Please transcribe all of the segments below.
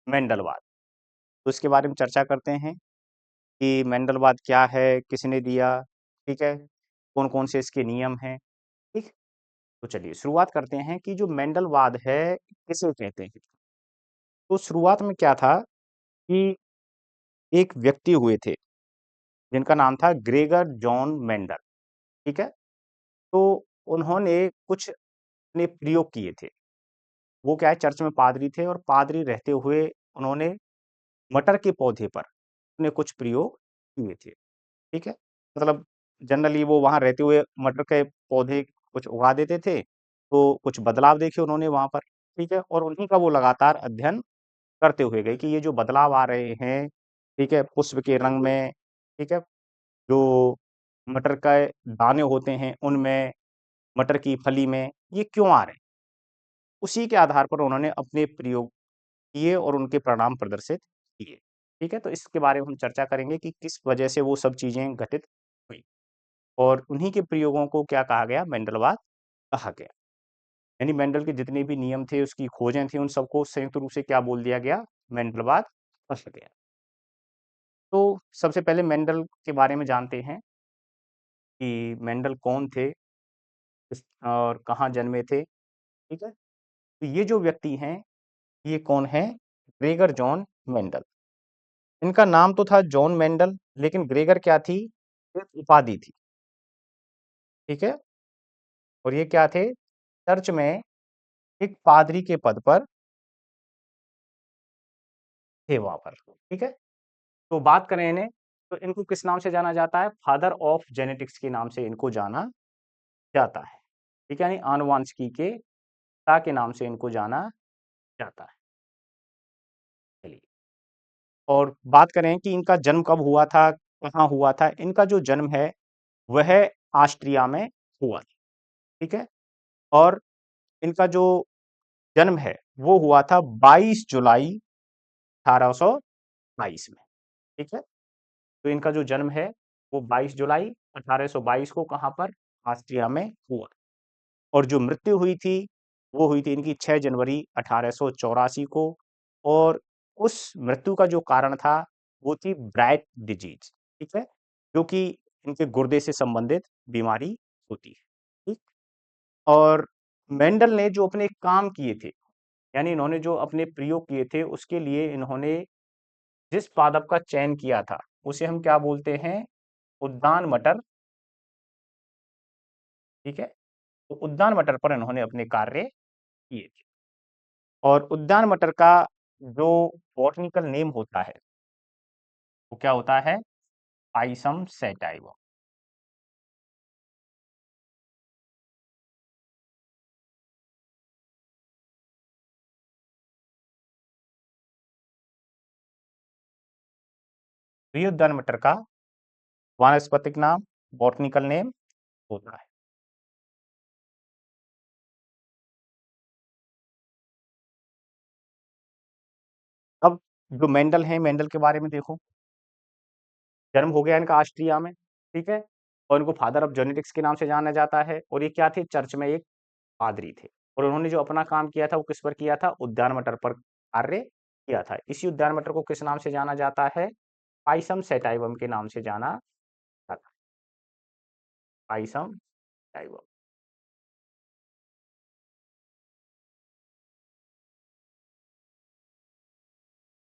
मेंडलवाद। तो इसके बारे में चर्चा करते हैं कि मेंडलवाद क्या है, किसने दिया, ठीक है? कौन-कौन से इसके नियम हैं, ठीक? तो चलिए शुरुआत करते हैं कि जो मेंडलवाद है, किसे कहते हैं? तो शुरुआत में क्या था कि एक व्यक्ति हुए थे, जिनका नाम था ग्रेगर जॉन मेंडल, ठीक है? तो उन्होंने कुछ अपने प्रयोग किए थे। वो क्या है चर्च में पादरी थे और पादरी रहते हुए उन्होंने मटर के पौधे पर अपने कुछ प्रयोग किए थे, ठीक है? मतलब जनरली वो वहाँ रहते हुए मटर के पौधे कुछ उगा देते थे, तो कुछ बदलाव देखे उन्होंने वहाँ पर, ठीक है? और उन्हीं का वो लगातार अध्ययन करते हुए गए कि ये जो बदलाव आ रहे हैं, ठीक है? पुष्प के रंग में, ठीक है? जो मटर के दाने होते हैं उनमें, मटर की फली में, ये क्यों आ रहे हैं? उसी के आधार पर उन्होंने अपने प्रयोग किए और उनके परिणाम प्रदर्शित किए, ठीक है? तो इसके बारे में हम चर्चा करेंगे कि किस वजह से वो सब चीज़ें घटित हुई और उन्हीं के प्रयोगों को क्या कहा गया? मेंडलवाद कहा गया। यानी मेंडल के जितने भी नियम थे, उसकी खोजें थी, उन सबको संयुक्त रूप से क्या बोल दिया गया? मेंडलवाद कहा गया। तो सबसे पहले मेंडल के बारे में जानते हैं कि मेंडल कौन थे और कहाँ जन्मे थे, ठीक है? तो ये जो व्यक्ति हैं, ये कौन है? Gregor John Mendel. इनका नाम तो था जॉन मेंडल, लेकिन ग्रेगर क्या थी? एक उपाधि थी, ठीक है? और ये क्या थे? चर्च में एक पादरी के पद पर थे वहाँ पर, ठीक है? तो बात करें इन्हें, तो इनको किस नाम से जाना जाता है? फादर ऑफ जेनेटिक्स के नाम से इनको जाना जाता है, ठीक है? यानी आनुवांशिकी के पिता के नाम से इनको जाना जाता है। चलिए, और बात करें कि इनका जन्म कब हुआ था, कहाँ हुआ था? इनका जो जन्म है, वह ऑस्ट्रिया में हुआ था, ठीक है? और इनका जो जन्म है, वो हुआ था 22 जुलाई 1822 में, ठीक है? तो इनका जो जन्म है, वो 22 जुलाई 1822 को कहाँ पर? ऑस्ट्रिया में हुआ और जो मृत्यु हुई थी, वो हुई थी इनकी 6 जनवरी 1884 को और उस मृत्यु का जो कारण था, वो थी ब्राइट डिजीज़, ठीक है? जो कि इनके गुर्दे से संबंधित बीमारी होती है, ठीक? और मेंडल ने जो अपने काम किए थे, यानी इन्होंने जो अपने प्रयोग किए थे, उसके लिए इन्होंने जिस पादप का चयन किया था, उसे हम क्या बोलते हैं? उद्यान मटर, ठीक है? तो उद्यान मटर पर इन्होंने अपने कार्य किए थे और उद्यान मटर का जो बॉटनिकल नेम होता है, वो क्या होता है? पाइसम सैटाइवम। तो ये उद्यान मटर का वानस्पतिक नाम, बॉटनिकल नेम होता है। अब जो मेंडल हैं, मेंडल के बारे में देखो, जन्म हो गया इनका ऑस्ट्रिया में, ठीक है? और इनको फादर ऑफ जेनेटिक्स के नाम से जाना जाता है और ये क्या थे? चर्च में एक पादरी थे और उन्होंने जो अपना काम किया था, वो किस पर किया था? उद्यान मटर पर कार्य किया था। इसी उद्यान मटर को किस नाम से जाना जाता है? पाइसम सैटाइवम के नाम से जाना जाता है। पाइसम सैटाइवम,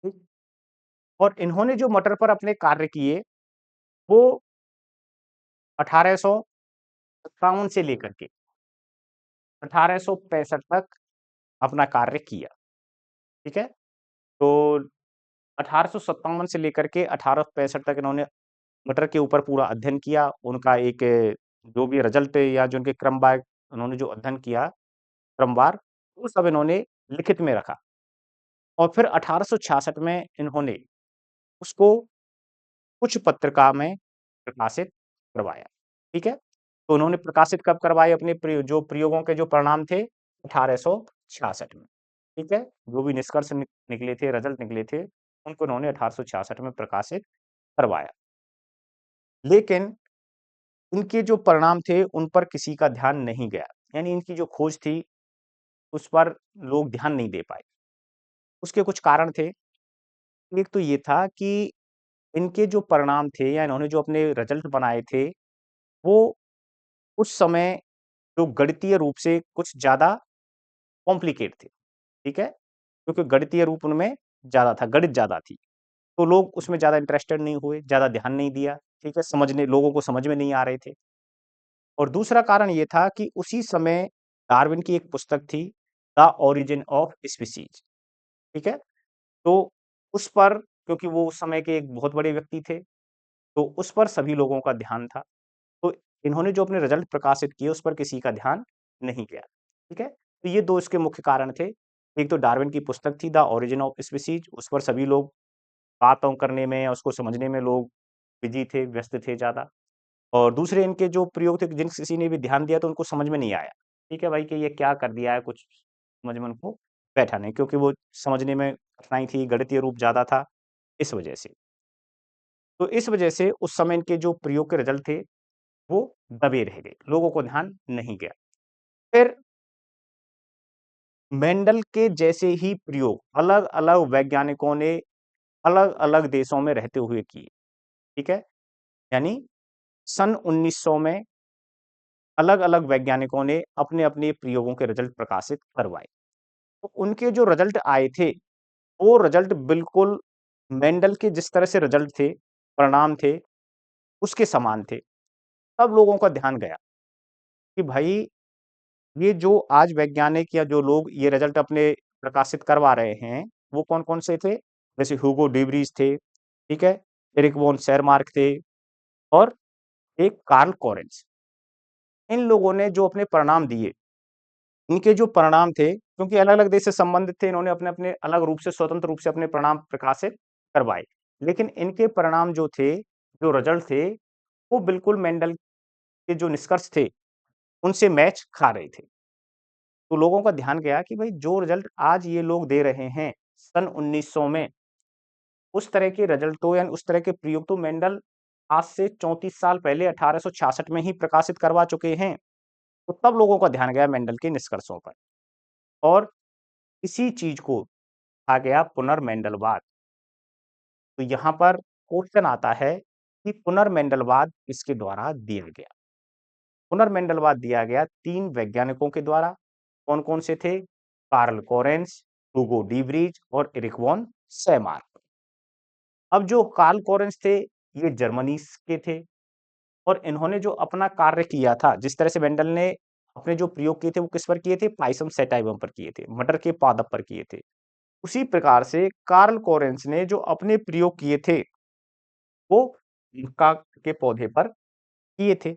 ठीक? और इन्होंने जो मटर पर अपने कार्य किए, वो 1857 से लेकर के 1865 तक अपना कार्य किया, ठीक है? तो 1857 से लेकर के 1865 तक इन्होंने मटर के ऊपर पूरा अध्ययन किया। उनका एक जो भी रिज़ल्ट या जो उनके क्रमवार उन्होंने जो अध्ययन किया, क्रमवार, वो सब इन्होंने लिखित में रखा और फिर 1866 में इन्होंने उसको कुछ पत्रिका में प्रकाशित करवाया, ठीक है? तो उन्होंने प्रकाशित कब करवाए अपने जो प्रयोगों के जो परिणाम थे? 1866 में, ठीक है? जो भी निष्कर्ष निकले थे, रिज़ल्ट निकले थे, उनको उन्होंने 1866 में प्रकाशित करवाया। लेकिन इनके जो परिणाम थे, उन पर किसी का ध्यान नहीं गया। यानी इनकी जो खोज थी, उस पर लोग ध्यान नहीं दे पाए। उसके कुछ कारण थे। एक तो ये था कि इनके जो परिणाम थे या इन्होंने जो अपने रिजल्ट बनाए थे, वो उस समय जो गणितीय रूप से कुछ ज़्यादा कॉम्प्लिकेट थे, ठीक है? क्योंकि गणितीय रूप उनमें ज़्यादा था, गणित ज़्यादा थी। तो लोग उसमें ज़्यादा इंटरेस्टेड नहीं हुए, ज़्यादा ध्यान नहीं दिया, ठीक है? समझने लोगों को समझ में नहीं आ रहे थे। और दूसरा कारण ये था कि उसी समय डार्विन की एक पुस्तक थी, द ओरिजिन ऑफ स्पीशीज़, ठीक है? तो उस पर क्योंकि वो उस समय के एक बहुत बड़े व्यक्ति थे, तो उस पर सभी लोगों का ध्यान था। तो इन्होंने जो अपने रिज़ल्ट प्रकाशित किए, उस पर किसी का ध्यान नहीं गया, ठीक है? तो ये 2 इसके मुख्य कारण थे। एक तो डार्विन की पुस्तक थी द ओरिजिन ऑफ स्पीशीज़, उस पर सभी लोग बातों करने में या उसको समझने में लोग बिज़ी थे, व्यस्त थे ज़्यादा। और दूसरे इनके जो प्रयोग थे, जिन किसी ने भी ध्यान दिया तो उनको समझ में नहीं आया, ठीक है भाई कि ये क्या कर दिया है, कुछ समझ में उनको बैठा नहीं क्योंकि वो समझने में कठिनाई थी, गणितीय रूप ज़्यादा था, इस वजह से। तो इस वजह से उस समय इनके जो प्रयोग के रिज़ल्ट थे, वो दबे रह गए, लोगों को ध्यान नहीं गया। फिर मेंडल के जैसे ही प्रयोग अलग-अलग वैज्ञानिकों ने अलग-अलग देशों में रहते हुए किए, ठीक है? यानी सन 1900 में अलग-अलग वैज्ञानिकों ने अपने-अपने प्रयोगों के रिज़ल्ट प्रकाशित करवाए। तो उनके जो रिज़ल्ट आए थे, वो रिज़ल्ट बिल्कुल मेंडल के जिस तरह से रिज़ल्ट थे, परिणाम थे, उसके समान थे। तब लोगों का ध्यान गया कि भाई ये जो आज वैज्ञानिक या जो लोग ये रिज़ल्ट अपने प्रकाशित करवा रहे हैं, वो कौन-कौन से थे? जैसे ह्यूगो डी वरीज़ थे, ठीक है? एरिक वॉन शेरमार्क थे और एक कार्ल कोरेन्स। इन लोगों ने जो अपने परिणाम दिए, इनके जो परिणाम थे, क्योंकि अलग-अलग देश से संबंधित थे, इन्होंने अपने-अपने अलग रूप से स्वतंत्र रूप से अपने परिणाम प्रकाशित करवाए। लेकिन इनके परिणाम जो थे, जो रिज़ल्ट थे, वो बिल्कुल मेंडल के जो निष्कर्ष थे, उनसे मैच खा रहे थे। तो लोगों का ध्यान गया कि भई जो रिज़ल्ट आज ये लोग दे रहे हैं, सन 1900 में, उस तरह के रिज़ल्ट तो यानी उस तरह के प्रयोग तो मेंडल आज से 34 साल पहले 1866 में ही प्रकाशित करवा चुके हैं। तो तब लोगों का ध्यान गया मेंडल के निष्कर्षों पर और इसी चीज़ को कहा गया पुनर्मेंडलवाद। तो यहाँ पर क्वेश्चन आता है कि पुनर्मेंडलवाद किसके द्वारा दिया गया? पुनर्मेंडलवाद दिया गया 3 वैज्ञानिकों के द्वारा। कौन-कौन से थे? कार्ल कोरेन्स, हुगो डी वरीज और एरिक वॉन शेरमार्क। अब जो कार्ल कोरेन्स थे, ये जर्मनी के थे और इन्होंने जो अपना कार्य किया था, जिस तरह से मेंडल ने अपने जो प्रयोग किए थे, वो किस पर किए थे? पाइसम सैटाइवम पर किए थे, मटर के पादप पर किए थे। उसी प्रकार से कार्ल कोरेन्स ने जो अपने प्रयोग किए थे, वो मक्का के पौधे पर किए थे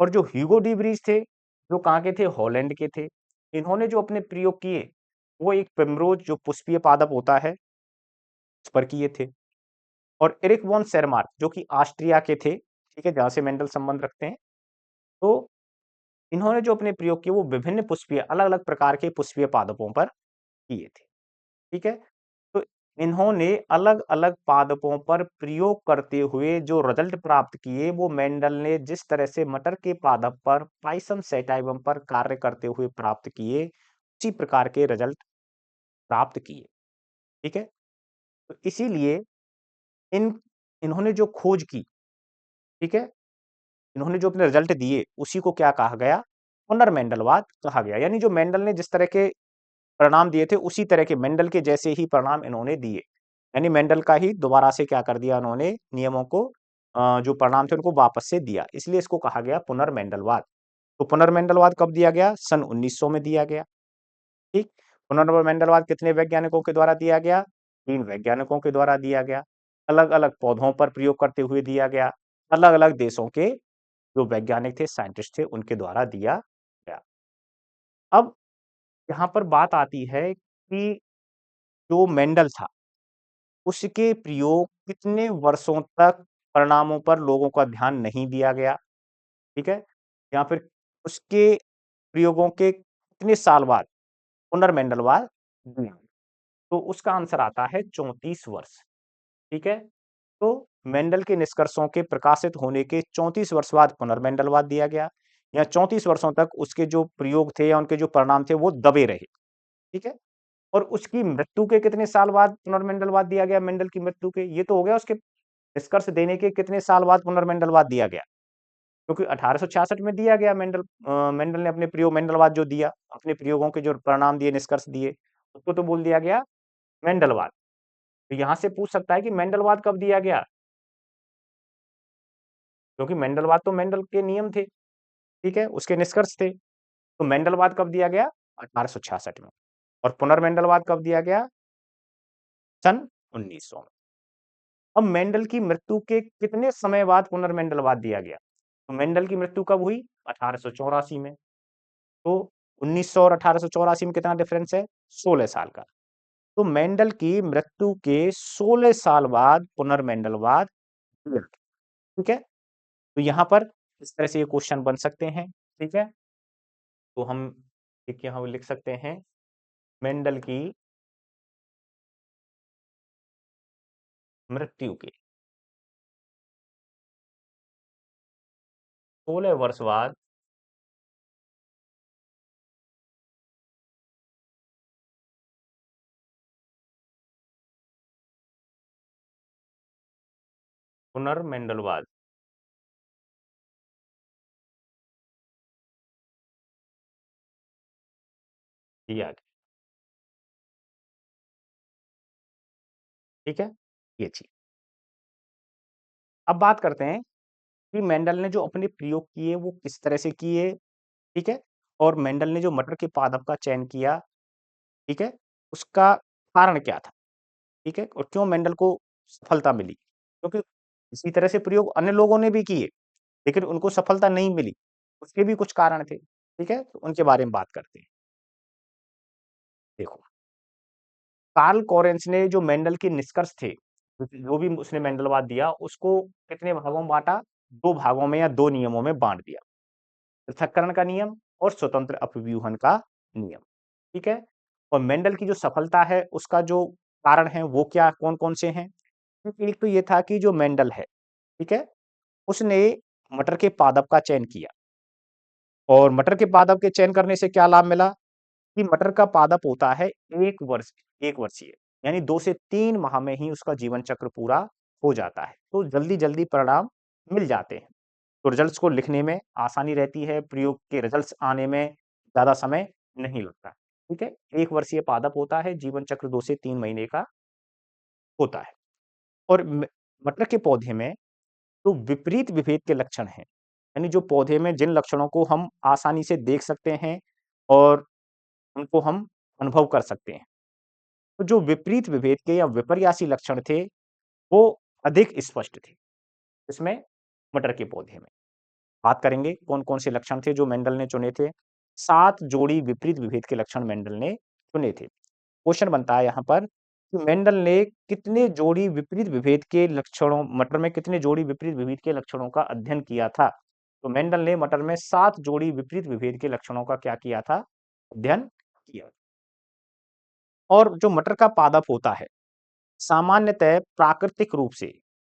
और जो ह्यूगो डी वरीज थे, जो कहाँ के थे? हॉलैंड के थे। इन्होंने जो अपने प्रयोग किए, वो एक प्रिमरोज़ जो पुष्पीय पादप होता है, उस पर किए थे और एरिक वॉन शेरमार्क जो कि ऑस्ट्रिया के थे, ठीक है? जहाँ से मेंडल संबंध रखते हैं। तो इन्होंने जो अपने प्रयोग किए, वो विभिन्न पुष्पीय अलग-अलग प्रकार के पुष्पीय पादपों पर किए थे, ठीक है? तो इन्होंने अलग-अलग पादपों पर प्रयोग करते हुए जो रिजल्ट प्राप्त किए, वो मेंडल ने जिस तरह से मटर के पादप पर पाइसम सैटाइवम पर कार्य करते हुए प्राप्त किए, उसी प्रकार के रिजल्ट प्राप्त किए, ठीक है? तो इसीलिए इन इन्होंने जो खोज की, ठीक है? इन्होंने जो अपने रिजल्ट दिए, उसी को क्या कहा गया? पुनर्मेंडलवाद कहा गया। यानी जो मेंडल ने जिस तरह के परिणाम दिए थे, उसी तरह के मेंडल के जैसे ही परिणाम इन्होंने दिए। यानी मेंडल का ही दोबारा से क्या कर दिया उन्होंने नियमों को जो परिणाम थे उनको वापस से दिया। इसलिए इसको कहा गया पुनर्मेंडलवाद। तो पुनर्मेंडलवाद कब दिया गया? सन 1900 में दिया गया, ठीक? पुनर्मेंडलवाद कितने वैज्ञानिकों के द्वारा दिया गया? 3 वैज्ञानिकों के द्वारा दिया गया। अलग-अलग पौधों पर प्रयोग करते हुए दिया गया। अलग-अलग देशों के जो वैज्ञानिक थे, साइंटिस्ट थे, उनके द्वारा दिया गया। अब यहाँ पर बात आती है कि जो मेंडल था, उसके प्रयोग कितने वर्षों तक परिणामों पर लोगों का ध्यान नहीं दिया गया, ठीक है? या फिर उसके प्रयोगों के कितने साल बाद पुनर्मेंडलवाद दिया? तो उसका आंसर आता है 34 वर्ष, ठीक है? तो मेंडल के निष्कर्षों के प्रकाशित होने के 34 वर्ष बाद पुनर्मेंडलवाद दिया गया या 34 वर्षों तक उसके जो प्रयोग थे या उनके जो परिणाम थे वो दबे रहे, ठीक है? और उसकी मृत्यु के कितने साल बाद पुनर्मेंडलवाद दिया गया मेंडल की मृत्यु के? ये तो हो गया उसके निष्कर्ष देने के कितने साल बाद पुनर्मेंडलवाद दिया गया? क्योंकि 1866 में दिया गया मेंडल ने अपने प्रयोग मेंडलवाद जो दिया, अपने प्रयोगों के जो परिणाम दिए, निष्कर्ष दिए, उसको तो बोल दिया गया मेंडलवाद। तो यहाँ से पूछ सकता है कि मेंडलवाद कब दिया गया? क्योंकि मेंडलवाद तो मेंडल के नियम थे, ठीक है? उसके निष्कर्ष थे। तो मेंडलवाद कब दिया गया? 1866 में। और पुनर्मेंडलवाद कब दिया गया? सन 1900 में। अब मेंडल की मृत्यु के कितने समय बाद पुनर्मेंडलवाद दिया गया? तो मेंडल की मृत्यु कब हुई? 1884 में। तो 1900 और 1884 में कितना डिफरेंस है? 16 साल का। तो मेंडल की मृत्यु के 16 साल बाद पुनर्मेंडलवाद दिया। ठीक है? तो यहां पर इस तरह से ये क्वेश्चन बन सकते हैं। ठीक है? तो हम एक यहां लिख सकते हैं मेंडल की मृत्यु के 16 वर्ष बाद पुनर्मेंडलवाद दिया गया। ठीक है? ये चीज। अब बात करते हैं कि मेंडल ने जो अपने प्रयोग किए वो किस तरह से किए, ठीक है? और मेंडल ने जो मटर के पादप का चयन किया, ठीक है? उसका कारण क्या था, ठीक है? और क्यों मेंडल को सफलता मिली? क्योंकि इसी तरह से प्रयोग अन्य लोगों ने भी किए, लेकिन उनको सफलता नहीं मिली। उसके भी कुछ कारण थे, ठीक है? तो उनके बारे में बात करते हैं। देखो, कार्ल कोरेंस ने जो मेंडल के निष्कर्ष थे, जो भी उसने मेंडलवाद दिया, उसको कितने भागों में बाँटा? 2 भागों में या 2 नियमों में बाँट दिया। पृथक्करण का नियम और स्वतंत्र अपव्यूहन का नियम, ठीक है? और मेंडल की जो सफलता है, उसका जो कारण है, वो क्या कौन-कौन से हैं? क्योंकि एक तो ये था कि जो मेंडल है, ठीक है? उसने मटर के पादप का चयन किया और मटर के पादप के चयन करने से क्या लाभ मिला? कि मटर का पादप होता है 1 वर्षीय, यानी 2 से 3 माह में ही उसका जीवन चक्र पूरा हो जाता है। तो जल्दी-जल्दी परिणाम मिल जाते हैं। तो रिजल्ट्स को लिखने में आसानी रहती है, प्रयोग के रिजल्ट्स आने में ज़्यादा समय नहीं लगता। ठीक है? 1 वर्षीय पादप होता है, जीवन चक्र 2 से 3 महीने का होता है। और मटर के पौधे में तो विपरीत विभेद के लक्षण हैं। यानी जो पौधे में जिन लक्षणों को हम आसानी से देख सकते हैं और उनको हम अनुभव कर सकते हैं। तो जो विपरीत विभेद के या विपर्यासी लक्षण थे, वो अधिक स्पष्ट थे। इसमें मटर के पौधे में। बात करेंगे कौन-कौन से लक्षण थे जो मेंडल ने चुने थे। 7 जोड़ी विपरीत विभेद के लक्षण मेंडल ने चुने थे। क्वेश्चन बनता है यहाँ पर कि मेंडल ने कितने जोड़ी विपरीत विभेद के लक्षणों मटर में कितने जोड़ी विपरीत विभेद के लक्षणों का अध्ययन किया था? तो मेंडल ने मटर में 7 जोड़ी विपरीत विभेद के लक्षणों का क्या किया था? अध्ययन किया। और जो मटर का पादप होता है, सामान्यतः प्राकृतिक रूप से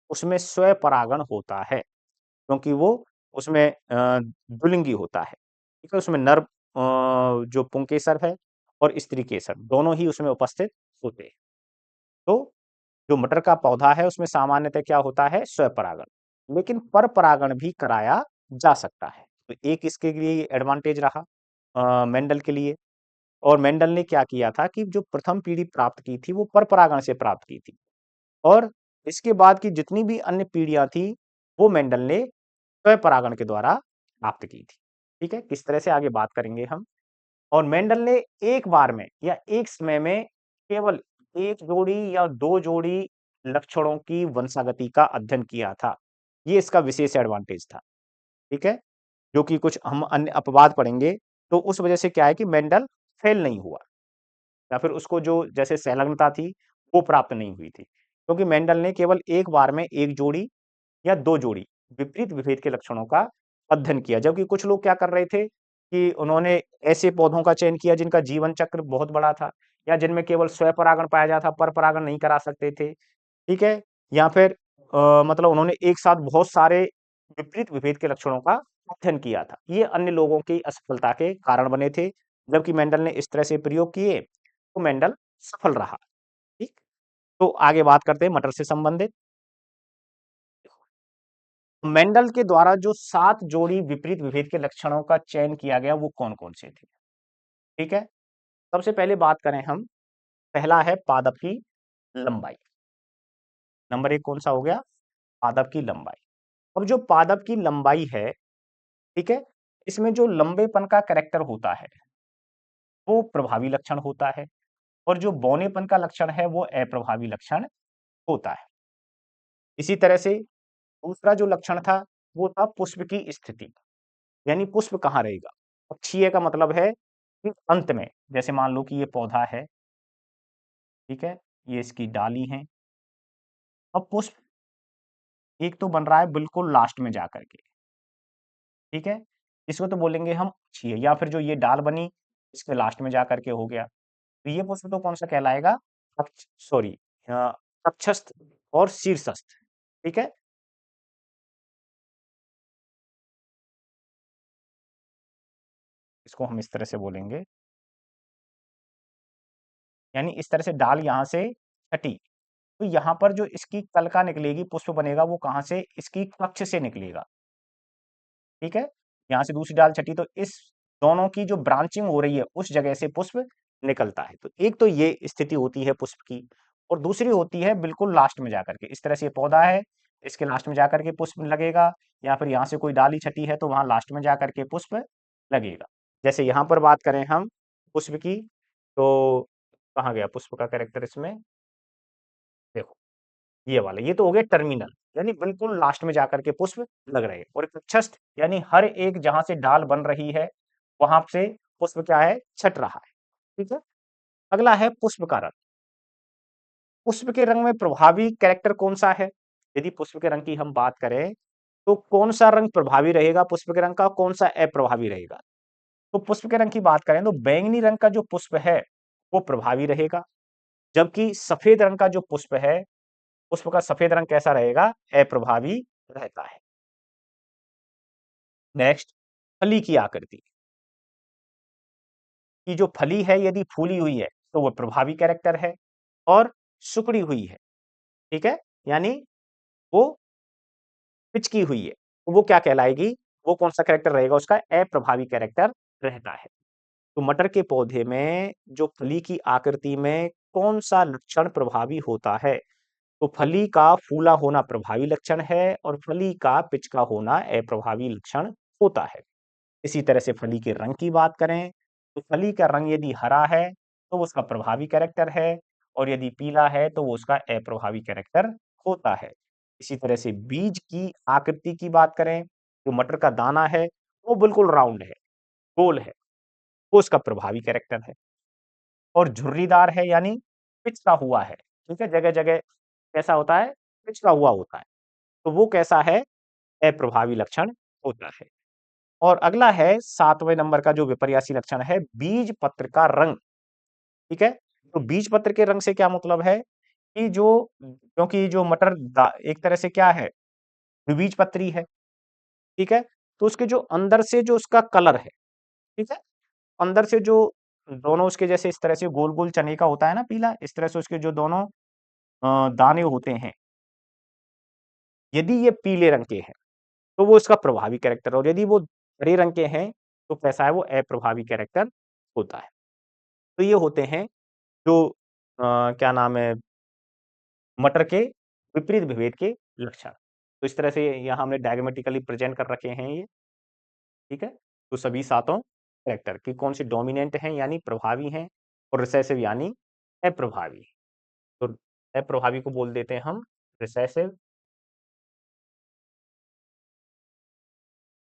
उसमें स्वपरागण होता है, क्योंकि वो उसमें द्विलिंगी होता है। ठीक है? उसमें नर जो पुंकेसर है और स्त्री केसर दोनों ही उसमें उपस्थित होते हैं। तो जो मटर का पौधा है उसमें सामान्यतः क्या होता है? स्वपरागण। लेकिन परपरागण भी कराया जा सकता है। तो एक इसके लिए एडवांटेज रहा मेंडल के लिए। और मेंडल ने क्या किया था कि जो प्रथम पीढ़ी प्राप्त की थी वो परपरागण से प्राप्त की थी। और इसके बाद की जितनी भी अन्य पीढ़ियाँ थी, वो मेंडल ने स्वपरागण के द्वारा प्राप्त की थी। ठीक है? किस तरह से आगे बात करेंगे हम। और मेंडल ने एक बार में या एक समय में केवल 1 जोड़ी या 2 जोड़ी लक्षणों की वंशागति का अध्ययन किया था। ये इसका विशेष एडवांटेज था। ठीक है? जो कि कुछ हम अन्य अपवाद पढ़ेंगे, तो उस वजह से क्या है कि मेंडल फेल नहीं हुआ या फिर उसको जो जैसे संलग्नता थी, वो प्राप्त नहीं हुई थी। क्योंकि मेंडल ने केवल एक बार में 1 जोड़ी या 2 जोड़ी विपरीत विभेद के लक्षणों का अध्ययन किया। जबकि कुछ लोग क्या कर रहे थे कि उन्होंने ऐसे पौधों का चयन किया जिनका जीवन चक्र बहुत बड़ा था या जिनमें केवल स्वपरागण पाया जाता, परपरागण नहीं करा सकते थे। ठीक है? या फिर मतलब उन्होंने एक साथ बहुत सारे विपरीत विभेद के लक्षणों का अध्ययन किया था। ये अन्य लोगों की असफलता के कारण बने थे। जबकि मेंडल ने इस तरह से प्रयोग किए तो मेंडल सफल रहा। ठीक। तो आगे बात करते हैं मटर से संबंधित। मेंडल के द्वारा जो 7 जोड़ी विपरीत विभेद के लक्षणों का चयन किया गया वो कौन कौन से थे? ठीक है। सबसे पहले बात करें हम, पहला है पादप की लंबाई। नंबर एक कौन सा हो गया? पादप की लंबाई। अब जो पादप की लंबाई है, ठीक है, इसमें जो लंबेपन का कैरेक्टर होता है वो प्रभावी लक्षण होता है, और जो बौनेपन का लक्षण है वो अप्रभावी लक्षण होता है। इसी तरह से दूसरा जो लक्षण था वो था पुष्प की स्थिति, यानी पुष्प कहाँ रहेगा। पक्षीय का मतलब है कि अंत में, जैसे मान लो कि ये पौधा है, ठीक है, ये इसकी डाली है। अब पुष्प एक तो बन रहा है बिल्कुल लास्ट में जाकर के, ठीक है, इसको तो बोलेंगे हम पक्षीय, या फिर जो ये डाल बनी इसके लास्ट में जाकर के हो गया, तो ये पुष्प तो कौन सा कहलाएगा? सॉरी, कक्षस्थ और शीर्षस्थ। ठीक है, इसको हम इस तरह से बोलेंगे, यानी इस तरह से डाल यहाँ से छटी, तो यहाँ पर जो इसकी कलिका निकलेगी, पुष्प बनेगा, वो कहाँ से? इसकी कक्ष से निकलेगा। ठीक है, यहाँ से दूसरी डाल छटी तो इस दोनों की जो ब्रांचिंग हो रही है उस जगह से पुष्प निकलता है। तो एक तो ये स्थिति होती है पुष्प की, और दूसरी होती है बिल्कुल लास्ट में जाकर के, इस तरह से ये पौधा है, इसके लास्ट में जाकर के पुष्प लगेगा, या फिर यहाँ से कोई डाली छटी है तो वहां लास्ट में जाकर के पुष्प लगेगा। जैसे यहाँ पर बात करें हम पुष्प की, तो कहाँ गया पुष्प का कैरेक्टर इसमें? देखो, ये वाला, ये तो हो गया टर्मिनल, यानी बिल्कुल लास्ट में जाकर के पुष्प लग रहे हैं, और गुच्छस्थ यानी हर एक जहां से डाल बन रही है वहां से पुष्प क्या है? छट रहा है। ठीक है, अगला है पुष्प का रंग। पुष्प के रंग में प्रभावी कैरेक्टर कौन सा है? यदि पुष्प के रंग की हम बात करें तो कौन सा रंग प्रभावी रहेगा पुष्प के रंग का, कौन सा अप्रभावी रहेगा? तो पुष्प के रंग की बात करें तो बैंगनी रंग का जो पुष्प है वो प्रभावी रहेगा, जबकि सफेद रंग का जो पुष्प है, पुष्प का सफेद रंग कैसा रहेगा? अप्रभावी रहता है। नेक्स्ट, फली की आकृति, कि जो फली है यदि फूली हुई है तो वो प्रभावी कैरेक्टर है, और सिकुड़ी हुई है, ठीक है, यानी वो पिचकी हुई है, तो वो क्या कहलाएगी? वो कौन सा कैरेक्टर रहेगा उसका? अप्रभावी कैरेक्टर रहता है। तो मटर के पौधे में जो फली की आकृति में कौन सा लक्षण प्रभावी होता है? तो फली का फूला होना प्रभावी लक्षण है, और फली का पिचका होना अप्रभावी लक्षण होता है। इसी तरह से फली के रंग की बात करें तो फली का रंग यदि हरा है तो वो उसका प्रभावी कैरेक्टर है, और यदि पीला है तो वो उसका अप्रभावी कैरेक्टर होता है। इसी तरह से बीज की आकृति की बात करें, जो मटर का दाना है वो बिल्कुल राउंड है, गोल है, वो उसका प्रभावी कैरेक्टर है, और झुर्रीदार है यानी पिचका हुआ है। ठीक है, जगह जगह कैसा होता है? पिचका हुआ होता है, तो वो कैसा है? अप्रभावी लक्षण होता है। और अगला है 7वें नंबर का जो विपर्यासी लक्षण है, बीज पत्र का रंग। ठीक है, तो बीज पत्र के रंग से क्या मतलब है कि जो, क्योंकि जो मटर एक तरह से क्या है? द्विबीजपत्री है, ठीक है, तो उसके जो अंदर से जो उसका कलर है, ठीक है, अंदर से जो दोनों उसके जैसे इस तरह से गोल गोल चने का होता है ना पीला, इस तरह से उसके जो दोनों दाने होते हैं, यदि ये पीले रंग के हैं तो वो इसका प्रभावी कैरेक्टर, और यदि वो हरे रंग के हैं तो कैसा है? वो अप्रभावी कैरेक्टर होता है। तो ये होते हैं जो क्या नाम है, मटर के विपरीत विभेद के लक्षण। तो इस तरह से यहाँ हमने डायग्रामेटिकली प्रेजेंट कर रखे हैं ये। ठीक है, तो सभी सातों कैरेक्टर की कौन सी डोमिनेंट हैं यानी प्रभावी हैं, और रिसेसिव यानी अप्रभावी। तो अप्रभावी को बोल देते हैं हम रिसेसिव,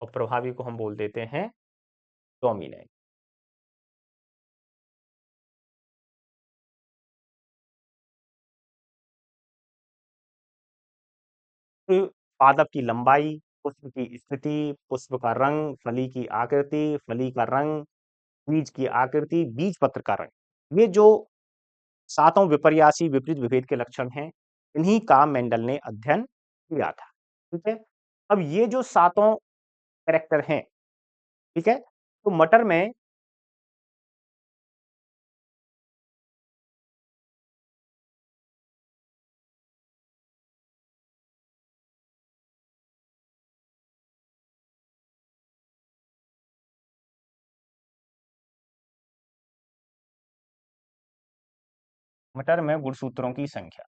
और प्रभावी को हम बोल देते हैं डोमिनेंट। तो पादप की लंबाई, पुष्प की स्थिति, पुष्प का रंग, फली की आकृति, फली का रंग, बीज की आकृति, बीज पत्र का रंग, ये जो सातों विपर्यासी विपरीत विभेद के लक्षण हैं, इन्हीं का मेंडल ने अध्ययन किया था। ठीक है, अब ये जो सातों कैरेक्टर हैं, ठीक है, तो मटर में मटर में गुणसूत्रों की संख्या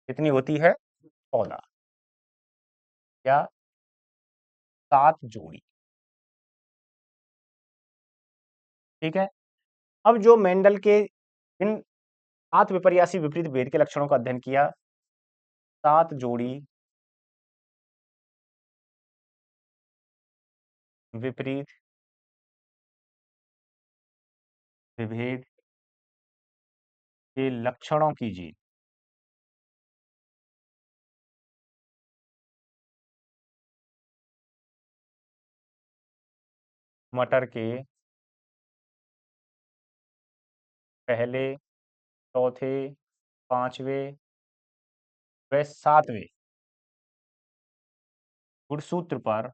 कितनी होती है? 14 या 7 जोड़ी। ठीक है। अब जो मेंडल के इन 7 विपर्यासी विपरीत भेद के लक्षणों का अध्ययन किया, 7 जोड़ी विपरीत विभेद के लक्षणों की जीन मटर के पहले, चौथे, पांचवें व सातवें गुणसूत्र पर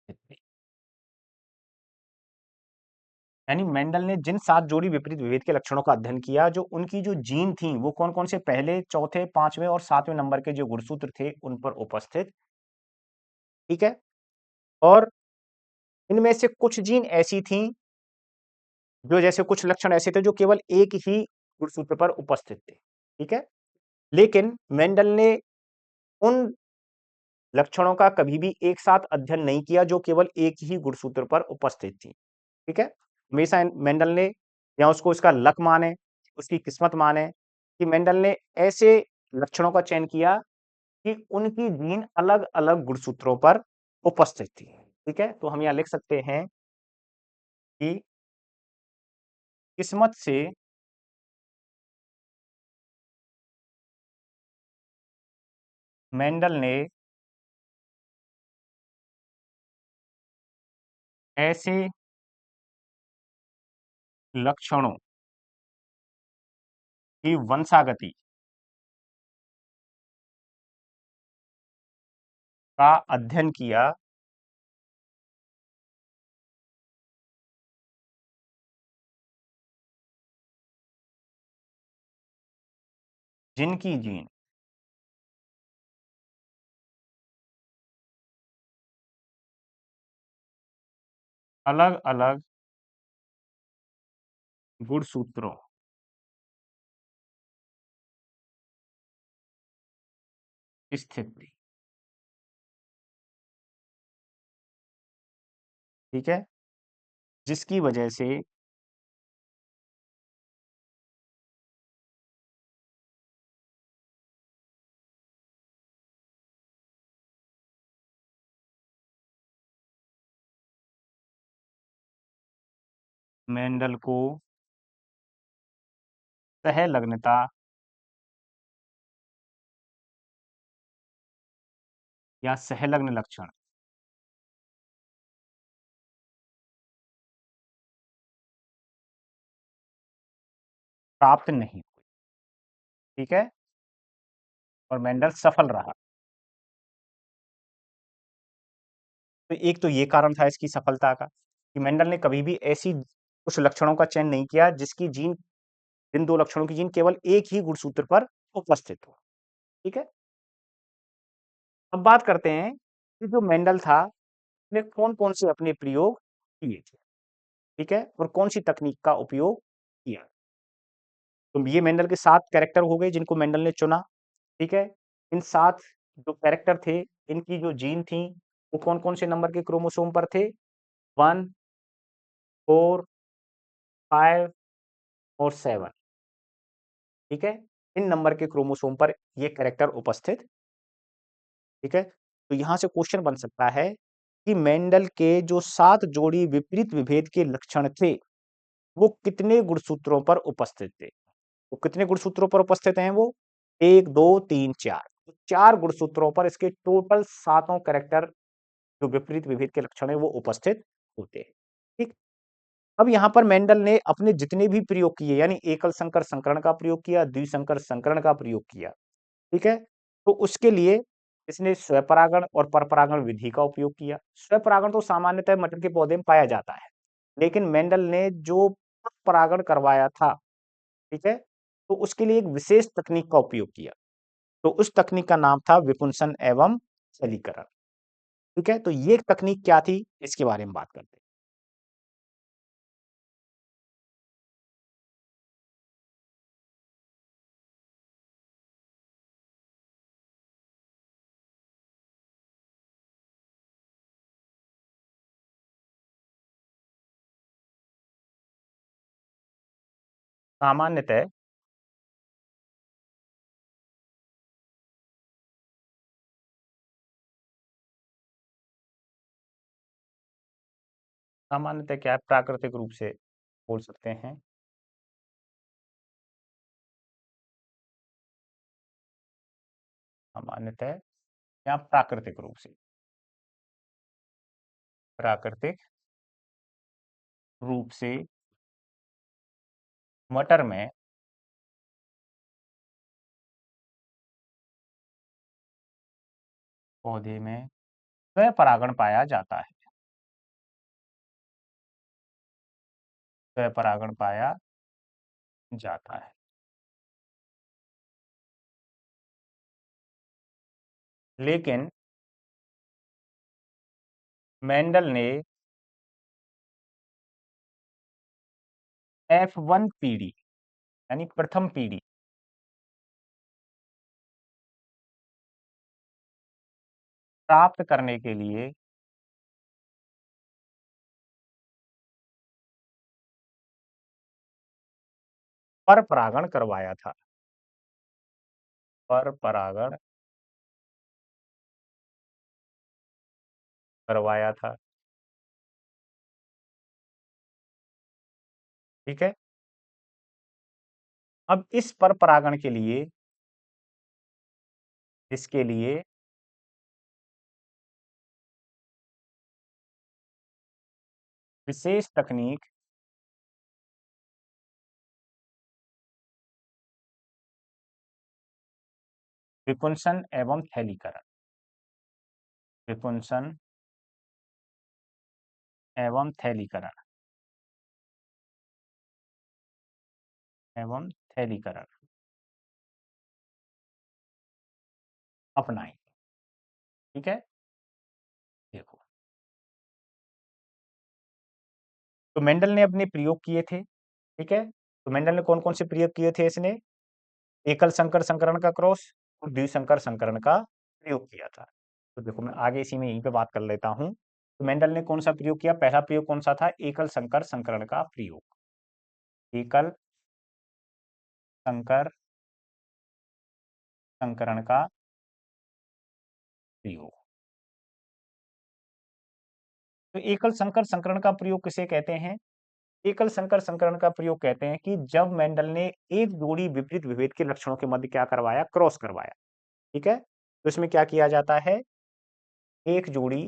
स्थित थे। यानी मेंडल ने जिन 7 जोड़ी विपरीत विभेद के लक्षणों का अध्ययन किया, जो उनकी जो जीन थी वो कौन कौन से पहले, चौथे, पांचवें और सातवें नंबर के जो गुणसूत्र थे उन पर उपस्थित। ठीक है। और इनमें से कुछ जीन ऐसी थी जो, जैसे कुछ लक्षण ऐसे थे जो केवल एक ही गुणसूत्र पर उपस्थित थे। ठीक है। लेकिन मेंडल ने उन लक्षणों का कभी भी एक साथ अध्ययन नहीं किया जो केवल एक ही गुणसूत्र पर उपस्थित थी। ठीक है। हमेशा मेंडल ने, या उसको उसका लक माने, उसकी किस्मत माने, कि मेंडल ने ऐसे लक्षणों का चयन किया कि उनकी जीन अलग अलग गुणसूत्रों पर उपस्थित थी। ठीक है। तो हम यहां लिख सकते हैं कि किस्मत से मेंडल ने ऐसे लक्षणों की वंशागति का अध्ययन किया जिनकी जीन अलग अलग गुणसूत्रों स्थित थी। ठीक है। जिसकी वजह से मेंडल को सहलग्नता या सहलग्न लक्षण प्राप्त नहीं हुई। ठीक है। और मेंडल सफल रहा। तो एक तो ये कारण था इसकी सफलता का, कि मेंडल ने कभी भी ऐसी कुछ लक्षणों का चयन नहीं किया जिसकी जीन, इन दो लक्षणों की जीन केवल एक ही गुणसूत्र पर उपस्थित हो। ठीक है। अब बात करते हैं कि जो मेंडल था, उसने कौन कौन से अपने प्रयोग किए थे। ठीक है। और कौन सी तकनीक का उपयोग किया। तो ये मेंडल के 7 कैरेक्टर हो गए जिनको मेंडल ने चुना। ठीक है। इन 7 जो कैरेक्टर थे, इनकी जो जीन थी, वो कौन कौन से नंबर के क्रोमोसोम पर थे? 1, 4, 5 और 7। ठीक है। इन नंबर के क्रोमोसोम पर ये कैरेक्टर उपस्थित। ठीक है। तो यहां से क्वेश्चन बन सकता है कि मेंडल के जो 7 जोड़ी विपरीत विभेद के लक्षण थे, वो कितने गुणसूत्रों पर उपस्थित थे? वो कितने गुणसूत्रों पर उपस्थित हैं वो? 1, 2, 3, 4। तो 4 गुणसूत्रों पर इसके टोटल सातों कैरेक्टर जो विपरीत विभेद के लक्षण है वो उपस्थित होते हैं। ठीक। अब यहां पर मेंडल ने अपने जितने भी प्रयोग किए, यानी एकल संकर संकरण का प्रयोग किया, द्विसंकर संकरण का प्रयोग किया। ठीक है। तो उसके लिए इसने स्वपरागण और परपरागण विधि का उपयोग किया। स्वपरागण तो सामान्यतः मटर के पौधे में पाया जाता है, लेकिन मेंडल ने जो परागण करवाया था, ठीक है, तो उसके लिए एक विशेष तकनीक का उपयोग किया। तो उस तकनीक का नाम था विपुंसन एवं स्थलीकरण। ठीक है, तो ये तकनीक क्या थी, इसके बारे में बात करते हैं। सामान्यतः सामान्यतः क्या है, प्राकृतिक रूप से बोल सकते हैं। सामान्यतः या प्राकृतिक रूप से, प्राकृतिक रूप से मटर में पौधे में स्वयं परागण पाया जाता है। स्वयं परागण पाया जाता है। लेकिन मेंडल ने F1 पीढ़ी यानी प्रथम पीढ़ी प्राप्त करने के लिए पर परागण करवाया था। पर परागण करवाया था। ठीक है, अब इस पर परागण के लिए, इसके लिए विशेष तकनीक विपुंसन एवं थैलीकरण, विपुंसन एवं थैलीकरण, एवं थैलीकरण अपनाई। ठीक है, देखो, तो मेंडल ने अपने प्रयोग किए थे। ठीक है, तो मेंडल ने कौन कौन से प्रयोग किए थे, इसने एकल संकर संकरण का क्रॉस और द्विसंकर संकरण का प्रयोग किया था। तो देखो, मैं आगे इसी में यहीं पे बात कर लेता हूं। तो मेंडल ने कौन सा प्रयोग किया, पहला प्रयोग कौन सा था, एकल संकर संकरण का प्रयोग। एकल संकर संकरण का प्रयोग। तो एकल संकर संकरण का प्रयोग किसे कहते हैं, एकल संकर संकरण का प्रयोग कहते हैं कि जब मेंडल ने एक जोड़ी विपरीत विभेद के लक्षणों के मध्य क्या करवाया, क्रॉस करवाया। ठीक है, तो इसमें क्या किया जाता है, एक जोड़ी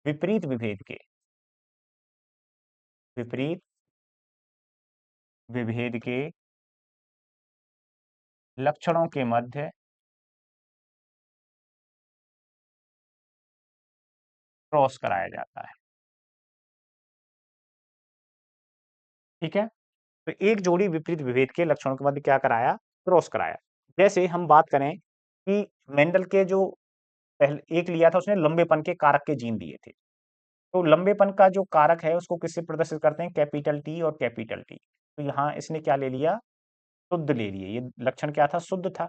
विपरीत विभेद के, विपरीत विभेद के लक्षणों के मध्य क्रॉस कराया जाता है। ठीक है, तो एक जोड़ी विपरीत विभेद के लक्षणों के मध्य क्या कराया, क्रॉस कराया। जैसे हम बात करें कि मेंडल के जो पहले एक लिया था, उसने लंबेपन के कारक के जीन दिए थे। तो लंबेपन का जो कारक है उसको किससे प्रदर्शित करते हैं, कैपिटल टी और कैपिटल टी। तो यहाँ इसने क्या ले लिया, शुद्ध ले लिए। ये लक्षण क्या था, शुद्ध था।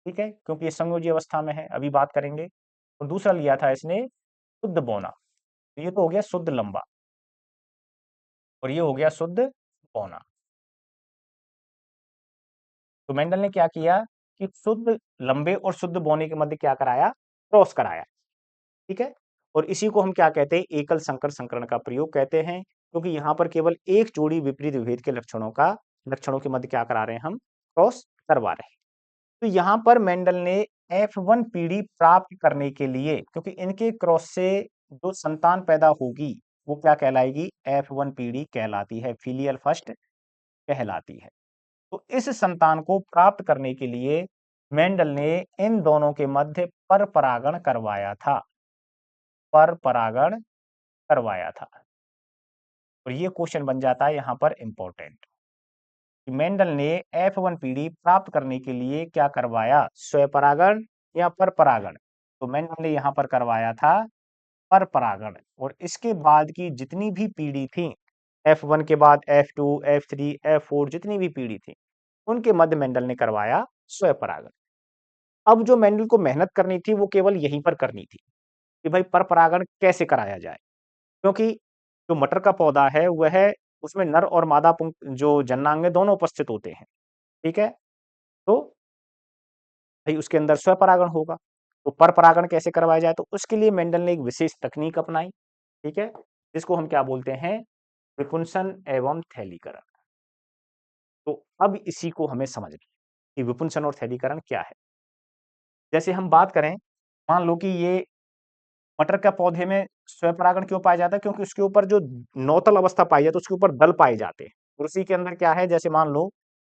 ठीक है, क्योंकि ये संयोजी अवस्था में है, अभी बात करेंगे। और दूसरा लिया था इसने शुद्ध बौना। तो ये तो हो गया शुद्ध लंबा और ये हो गया शुद्ध बौना। तो मेंडल ने क्या किया कि शुद्ध लंबे और शुद्ध बौने के मध्य क्या कराया, क्रॉस कराया। ठीक है, और इसी को हम क्या कहते हैं, एकल संकर संकरण का प्रयोग कहते हैं, क्योंकि यहाँ पर केवल एक जोड़ी विपरीत विभेद के लक्षणों के मध्य क्या करा रहे हैं, हम क्रॉस करवा रहे हैं। तो यहाँ पर मेंडल ने F1 पीढ़ी प्राप्त करने के लिए, क्योंकि इनके क्रॉस से जो संतान पैदा होगी वो क्या कहलाएगी, F1 पीढ़ी कहलाती है, फीलियल फर्स्ट कहलाती है। तो इस संतान को प्राप्त करने के लिए मेंडल ने इन दोनों के मध्य पर परागण करवाया था, पर परागण करवाया था। और ये क्वेश्चन बन जाता है यहाँ पर इंपॉर्टेंट। मेंडल ने F1 पीढ़ी प्राप्त करने के लिए क्या करवाया, स्वपरागण या परपरागण? तो मेंडल ने यहाँ पर करवाया था परपरागण। और इसके बाद की जितनी भी पीढ़ी थी, F1 के बाद F2, F3, F4 जितनी भी पीढ़ी थी, उनके मध्य मेंडल ने करवाया स्वपरागण। अब जो मेंडल को मेहनत करनी थी वो केवल यहीं पर करनी थी कि भाई परपरागण कैसे कराया जाए, क्योंकि जो मटर का पौधा है वह उसमें नर और मादा जो जननांग है दोनों उपस्थित होते हैं, ठीक है। तो भाई उसके अंदर स्वपरागण होगा, तो परपरागण कैसे करवाया जाए, तो उसके लिए मेंडल ने एक विशेष तकनीक अपनाई, ठीक है, जिसको हम क्या बोलते हैं, विपुंसन एवं थैलीकरण। तो अब इसी को हमें समझना है कि विपुंसन और थैलीकरण क्या है। जैसे हम बात करें, मान लो कि ये मटर का पौधे में स्वपरागण क्यों पाया जाता है, क्योंकि उसके ऊपर जो नौतल अवस्था पाई जाती है, उसके ऊपर दल पाए जाते हैं। और उसी के अंदर क्या है, जैसे मान लो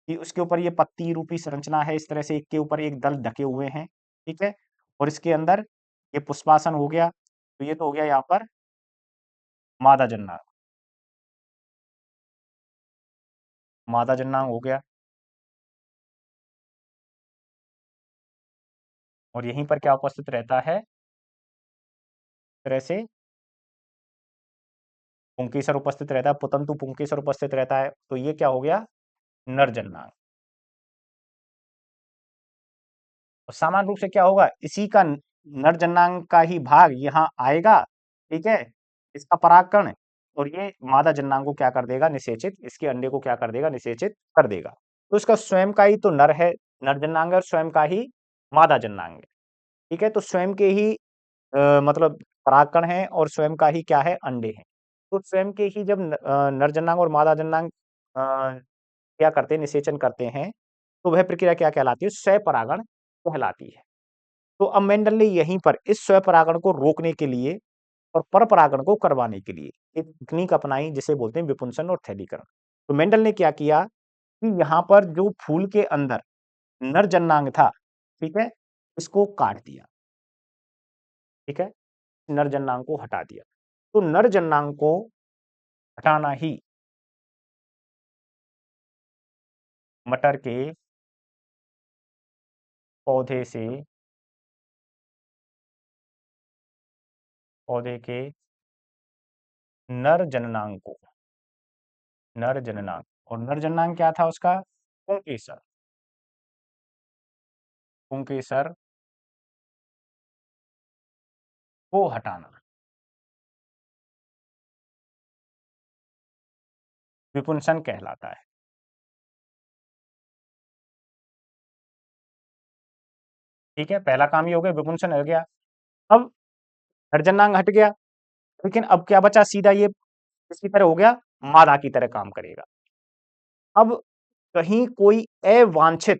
कि उसके ऊपर ये पत्ती रूपी संरचना है, इस तरह से एक के ऊपर एक दल ढके हुए हैं, ठीक है। और इसके अंदर ये पुष्पासन हो गया, तो ये तो हो गया यहाँ पर मादा जन्नांग, मादा जन्नांग हो गया। और यहीं पर क्या उपस्थित रहता है, इस तरह से पुंकेसर उपस्थित रहता है, पुतंतु पुंकेसर उपस्थित रहता है, तो ये क्या हो गया, नर जन्नांग। और सामान्य रूप से क्या होगा, इसी का नर जन्नांग का ही भाग यहाँ आएगा, ठीक है, इसका परागकण, और ये मादा जन्नांग को क्या कर देगा, निषेचित, इसके अंडे को क्या कर देगा, निषेचित कर देगा। तो इसका स्वयं का ही तो नर है, नर जन्नांग है, और स्वयं का ही मादा जन्नांग है, ठीक है। तो स्वयं के ही मतलब परागकण है और स्वयं का ही क्या है, अंडे हैं। तो स्वयं के ही जब नर जन्नांग और मादा जन्नांग क्या करते हैं, निषेचन करते हैं, तो वह प्रक्रिया क्या कहलाती है, स्वपरागण कहलाती है। तो अब मेंडल ने यहीं पर इस स्वपरागण को रोकने के लिए और परपरागण को करवाने के लिए एक तकनीक अपनाई जिसे बोलते हैं विपुंसन और थैलीकरण। तो मेंडल ने क्या किया कि यहाँ पर जो फूल के अंदर नर जन्नांग था, ठीक है, इसको काट दिया, ठीक है, नर जन्नांग को हटा दिया। तो नर जन्नांग को हटाना ही मटर के पौधे से, पौधे के नर जननांग को, नर जननांग, और नर जननांग क्या था उसका, पुंकेसर, पुंकेसर को हटाना विपुंसन कहलाता है। ठीक है, पहला काम ये हो गया, विपुंसन हो गया। अब नर जननांग हट गया, लेकिन अब क्या बचा, सीधा ये किसकी तरह हो गया, मादा की तरह काम करेगा। अब कहीं कोई अवांछित,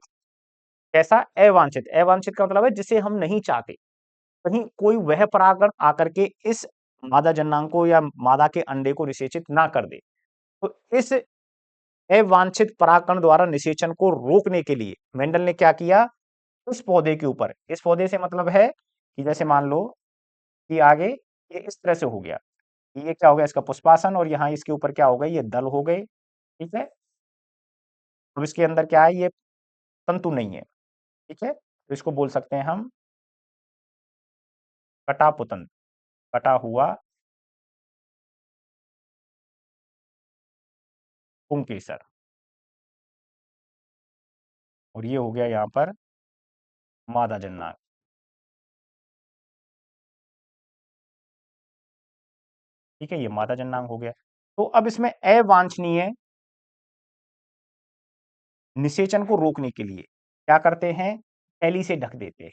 कैसा, अवांछित, अवांछित का मतलब है जिसे हम नहीं चाहते, कहीं कोई वह परागण आकर के इस मादा जन्नांग को या मादा के अंडे को निषेचित ना कर दे। तो इस अवांछित परागकण द्वारा निषेचन को रोकने के लिए मेंडल ने क्या किया, उस पौधे के ऊपर, इस पौधे से मतलब है कि जैसे मान लो कि आगे ये इस तरह से हो गया, ये क्या हो गया, इसका पुष्पासन, और यहाँ इसके ऊपर क्या हो गई, ये दल हो गए, ठीक है। अब इसके अंदर क्या है, ये तंतु नहीं है, ठीक है, तो इसको बोल सकते हैं हम कटा पुतंत, कटा हुआ पुंकेसर। और ये हो गया यहाँ पर मादा जन्नांग, ठीक है, ये मादा जन्नांग हो गया। तो अब इसमें अवांछनीय निषेचन को रोकने के लिए क्या करते हैं, थैली से ढक देते हैं,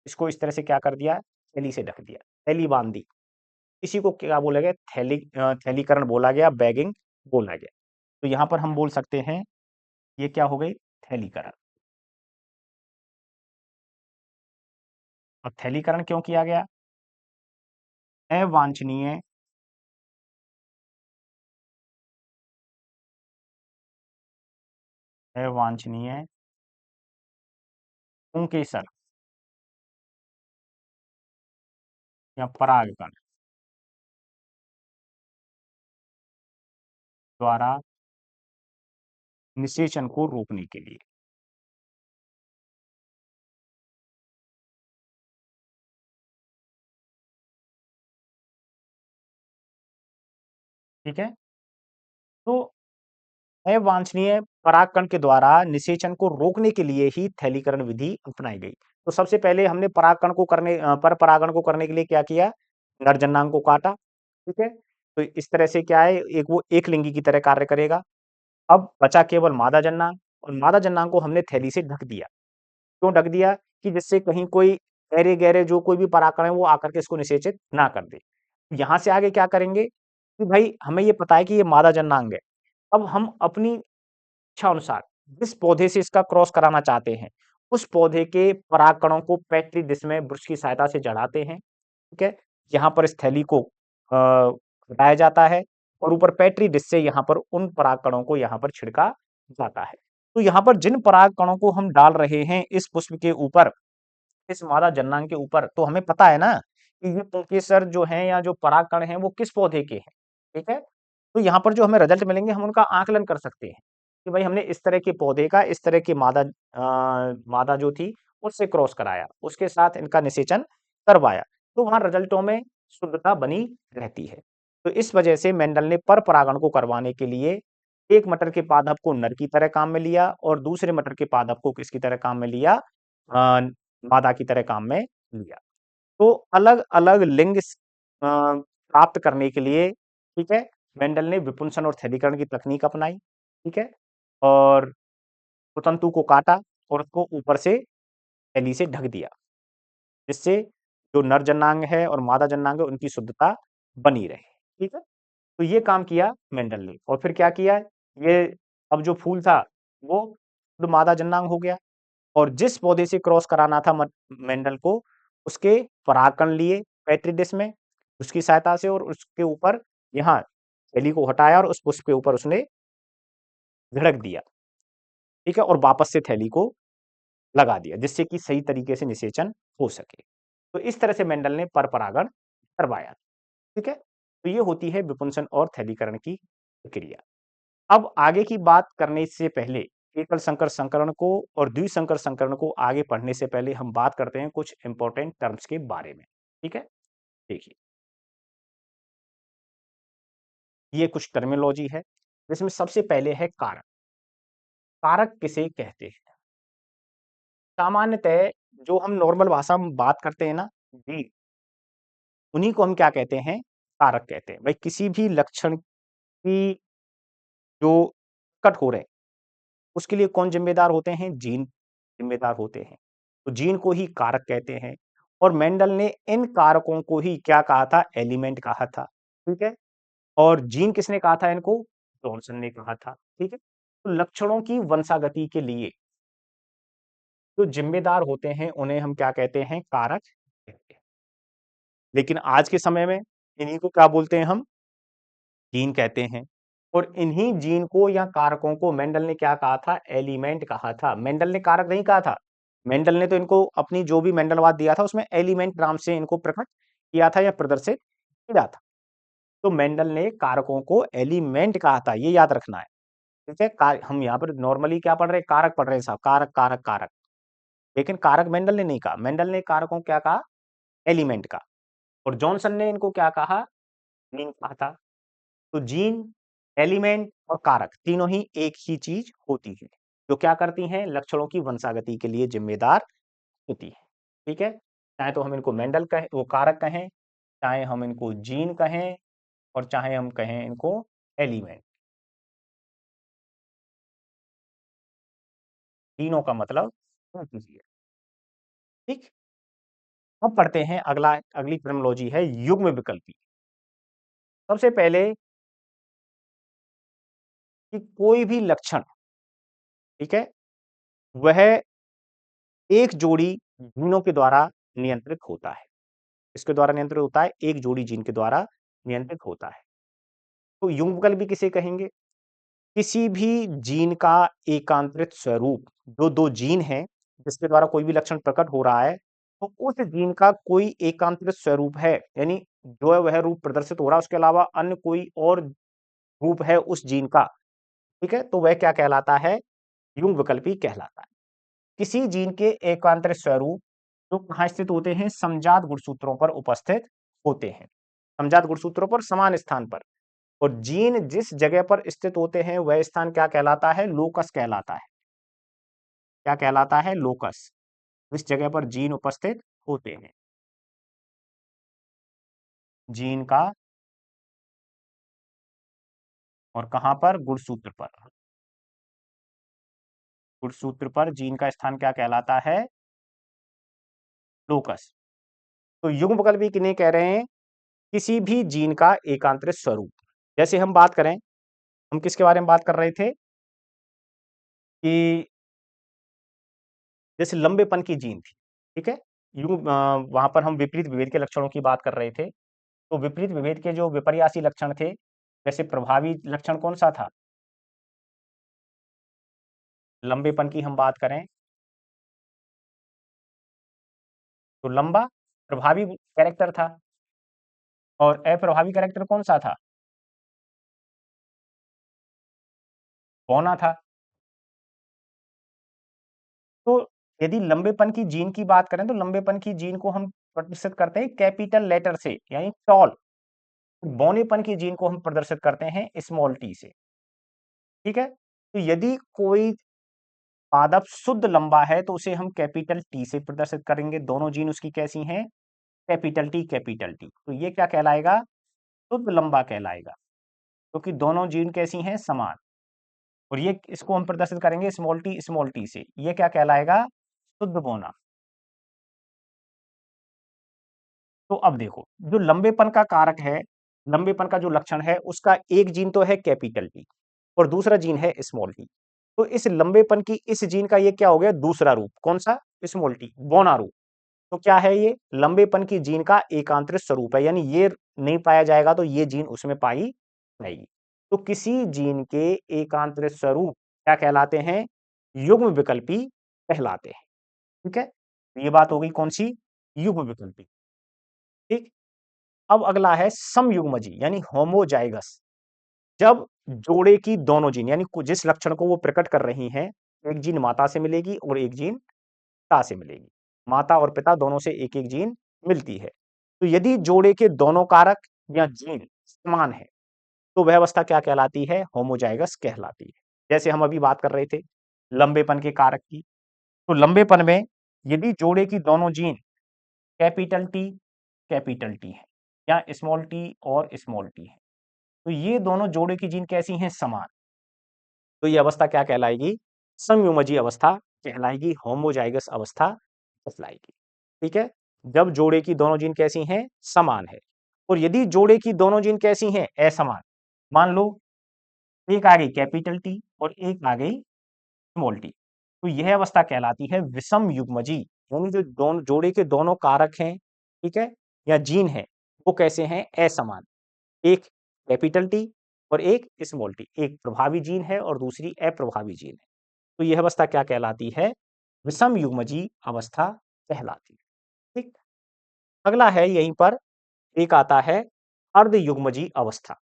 इसको इस तरह से क्या कर दिया, थैली से ढक दिया, थैली बांध दी, इसी को क्या बोला गया, थैलीकरण बोला गया, बैगिंग बोला गया। तो यहाँ पर हम बोल सकते हैं ये क्या हो गई, थैलीकरण। और थैलीकरण क्यों किया गया, अवांछनीय अवांछनीय पुंकेसर या परागकण, द्वारा निषेचन को रोकने के लिए। ठीक है? तो अवांछनीय परागकण के द्वारा निषेचन को रोकने के लिए ही थैलीकरण विधि अपनाई गई। तो सबसे पहले हमने परागकण को पर परागण को करने के लिए क्या किया? नर जननांग को काटा, ठीक है? तो इस तरह से क्या है, एक वो एकलिंगी की तरह कार्य करेगा। अब बचा केवल मादा जन्नांग, और मादा जन्नांग को हमने थैली से ढक दिया। क्यों ढक दिया? कि जिससे कहीं कोई ऐरे-गैरे जो कोई भी परागकण है वो आकर के इसको निषेचित ना कर दे। यहाँ से आगे क्या करेंगे कि भाई हमें ये पता है कि ये मादा जन्नांग है। अब हम अपनी इच्छानुसार जिस पौधे से इसका क्रॉस कराना चाहते हैं, उस पौधे के परागकणों को पेट्री डिश में ब्रश की सहायता से जड़ाते हैं, ठीक है? यहाँ पर इस थैली को हटाया जाता है और ऊपर पेट्री डिश से यहाँ पर उन परागकणों को यहाँ पर छिड़का जाता है। तो यहाँ पर जिन परागकणों को हम डाल रहे हैं इस पुष्प के ऊपर, इस मादा जन्नांग के ऊपर, तो हमें पता है ना कि ये पुंकेसर जो हैं या जो परागकण हैं वो किस पौधे के हैं, ठीक है? तो यहाँ पर जो हमें रिजल्ट मिलेंगे हम उनका आकलन कर सकते हैं कि भाई हमने इस तरह के पौधे का इस तरह की मादा जो थी उससे क्रॉस कराया, उसके साथ इनका निषेचन करवाया, तो वहाँ रिजल्टों में शुद्धता बनी रहती है। तो इस वजह से मेंडल ने पर परागण को करवाने के लिए एक मटर के पादप को नर की तरह काम में लिया और दूसरे मटर के पादप को किसकी तरह काम में लिया? मादा की तरह काम में लिया। तो अलग-अलग लिंग प्राप्त करने के लिए, ठीक है, मेंडल ने विपुंसन और स्थैलीकरण की तकनीक अपनाई, ठीक है? और स्वतंतु को काटा और उसको ऊपर से थैली से ढक दिया, जिससे जो नर जन्नांग है और मादा जन्नांग है उनकी शुद्धता बनी रहे, ठीक है? तो ये काम किया मेंडल ने और फिर क्या किया? ये अब जो फूल था वो शुद्ध मादा जन्नांग हो गया। और जिस पौधे से क्रॉस कराना था मेंडल को, उसके परागकण लिए पेट्री डिश में, उसकी सहायता से और उसके ऊपर यहाँ थैली को हटाया और उस पुष्प के ऊपर उसने छिड़क दिया, ठीक है? और वापस से थैली को लगा दिया, जिससे कि सही तरीके से निषेचन हो सके। तो इस तरह से मेंडल ने पर परागण करवाया, ठीक है? तो ये होती है विपुंसन और थैलीकरण की प्रक्रिया। अब आगे की बात करने से पहले एकल संकर संकरण को और द्विसंकर संकरण को आगे पढ़ने से पहले हम बात करते हैं कुछ इंपॉर्टेंट टर्म्स के बारे में, ठीक है? देखिए, ये कुछ टर्मिनोलॉजी है, जिसमें सबसे पहले है कारक। कारक किसे कहते हैं? सामान्यतः जो हम नॉर्मल भाषा में बात करते हैं ना, जी, उन्हीं को हम क्या कहते हैं? कारक कहते हैं। भाई किसी भी लक्षण की जो प्रकट हो रहे हैं, उसके लिए कौन ज़िम्मेदार होते हैं? जीन ज़िम्मेदार होते हैं। तो जीन को ही कारक कहते हैं और मेंडल ने इन कारकों को ही क्या कहा था? एलिमेंट कहा था, ठीक है? और जीन किसने कहा था इनको? जॉनसन ने कहा था, ठीक है? तो लक्षणों की वंशागति के लिए जो ज़िम्मेदार होते हैं, उन्हें हम क्या कहते हैं? कारक कहते हैं। लेकिन आज के समय में इन्हीं को क्या बोलते हैं हम? जीन कहते हैं और इन्हीं जीन को या कारकों को मेंडल ने क्या कहा था? एलिमेंट कहा था। मेंडल ने कारक नहीं कहा था। मेंडल ने तो इनको अपनी जो भी मेंडलवाद दिया था उसमें एलिमेंट नाम से इनको प्रकट किया था या प्रदर्शित किया था। तो मेंडल ने कारकों को एलिमेंट कहा था, ये याद रखना है। ठीक है? का हम यहाँ पर नॉर्मली क्या पढ़ रहे हैं? कारक पढ़ रहे हैं साहब, कारक, कारक, कारक। लेकिन कारक मेंडल ने नहीं कहा। मेंडल ने कारकों को क्या कहा? एलिमेंट कहा और जॉनसन ने इनको क्या कहा? जीन कहा था। तो जीन, एलिमेंट और कारक तीनों ही एक ही चीज होती है, जो क्या करती हैं? लक्षणों की वंशागति के लिए जिम्मेदार होती है। ठीक है? चाहे तो हम इनको मेंडल कहें, वो कारक कहें, चाहे हम इनको जीन कहें और चाहे हम कहें इनको एलिमेंट। तीनों का मतलब एक ही है। ठीक? अब पढ़ते हैं अगली टर्मिनोलॉजी है युग्म विकल्पी। सबसे पहले कि कोई भी लक्षण, ठीक है, वह एक जोड़ी जीनों के द्वारा नियंत्रित होता है। किसके द्वारा नियंत्रित होता है? एक जोड़ी जीन के द्वारा नियंत्रित होता है। तो युग्मकल भी किसे कहेंगे? किसी भी जीन का एकांतरित स्वरूप, जो 2 जीन हैं, जिसके द्वारा कोई भी लक्षण प्रकट हो रहा है, तो उस जीन का कोई एकांतरित स्वरूप है, यानी जो है वह रूप प्रदर्शित हो रहा है, उसके अलावा अन्य कोई और रूप है उस जीन का, ठीक है, तो वह क्या कहलाता है? युग्म विकल्पी कहलाता है। किसी जीन के एकांतरित स्वरूप जो कहाँ स्थित होते हैं? समजात गुणसूत्रों पर उपस्थित होते हैं, समजात गुणसूत्रों पर समान स्थान पर। और जीन जिस जगह पर स्थित होते हैं वह स्थान क्या कहलाता है? लोकस कहलाता है। क्या कहलाता है? लोकस। जिस जगह पर जीन उपस्थित होते हैं, जीन का, और कहां पर? गुणसूत्र पर। गुणसूत्र पर जीन का स्थान क्या कहलाता है? लोकस। तो युग्म विकल्पी किन्हें कह रहे हैं? किसी भी जीन का एकांतरित स्वरूप। जैसे हम बात करें, हम किसके बारे में बात कर रहे थे कि जैसे लंबेपन की जीन थी, ठीक है, वहां पर हम विपरीत विभेद के लक्षणों की बात कर रहे थे। तो विपरीत विभेद के जो विपर्यासी लक्षण थे, वैसे प्रभावी लक्षण कौन सा था? लंबेपन की हम बात करें तो लंबा प्रभावी कैरेक्टर था, और अप्रभावी कैरेक्टर कौन सा था? बौना था। तो यदि लंबेपन की जीन की बात करें तो लंबेपन की जीन को हम प्रदर्शित करते हैं कैपिटल लेटर से, यानी टॉल। बौनेपन की जीन को हम प्रदर्शित करते हैं स्मॉल टी से, ठीक है। तो यदि कोई पादप शुद्ध लंबा है तो उसे हम कैपिटल टी से प्रदर्शित करेंगे। दोनों जीन उसकी कैसी हैं? Capital T capital T. तो ये क्या कहलाएगा? शुद्ध लंबा कहलाएगा, क्योंकि दोनों जीन कैसी हैं? समान। और ये इसको हम प्रदर्शित करेंगे स्मॉल टी से, ये क्या कहलाएगा? शुद्ध बौना। तो अब देखो, जो लंबेपन का कारक है, लंबेपन का जो लक्षण है, उसका एक जीन तो है कैपिटल टी और दूसरा जीन है स्मॉल टी। तो इस लंबेपन की इस जीन का ये क्या हो गया? दूसरा रूप। कौन सा? स्मॉल टी, बौना रूप। तो क्या है ये? लंबेपन की जीन का एकांतरित स्वरूप है, यानी ये नहीं पाया जाएगा तो ये जीन उसमें पाई जाएगी। तो किसी जीन के एकांतरित स्वरूप क्या कहलाते हैं? युग्म विकल्पी कहलाते हैं, ठीक है। तो ये बात हो गई कौन सी? युग्म विकल्पी, ठीक। अब अगला है समयुग्मजी यानी होमोजाइगस। जब जोड़े की दोनों जीन, यानी जिस लक्षण को वो प्रकट कर रही हैं, एक जीन माता से मिलेगी और एक जीन पिता से मिलेगी। माता और पिता दोनों से एक-एक जीन मिलती है। तो यदि जोड़े के दोनों कारक या जीन समान है, तो वह अवस्था क्या कहलाती है? होमोजाइगस कहलाती है। जैसे हम अभी बात कर रहे थे लंबेपन के कारक की। तो लंबेपन में यदि जोड़े की दोनों जीन कैपिटल टी है, या स्मॉल टी और स्मॉल टी है, तो ये दोनों जोड़े की जीन कैसी हैं? समान। तो ये अवस्था क्या कहलाएगी? समयुग्मजीय अवस्था कहलाएगी, होमोजाइगस अवस्था कहलाएगी, ठीक है। जब जोड़े की दोनों जीन कैसी हैं? समान है। और यदि जोड़े की दोनों जीन कैसी हैं? असमान। मान लो एक आ गई कैपिटल टी और एक आ गई स्मॉल टी, तो यह अवस्था कहलाती है विषम युग्मजी। यानी जो दोनों जोड़े के दोनों कारक हैं, ठीक है, या जीन है, वो कैसे हैं? असमान। एक कैपिटल टी और एक स्मॉल टी, एक प्रभावी जीन है और दूसरी अप्रभावी जीन है। तो यह अवस्था क्या कहलाती है? विषम युग्मजी अवस्था कहलाती है, ठीक। अगला है यहीं पर एक आता है अर्धयुग्मजी अवस्था।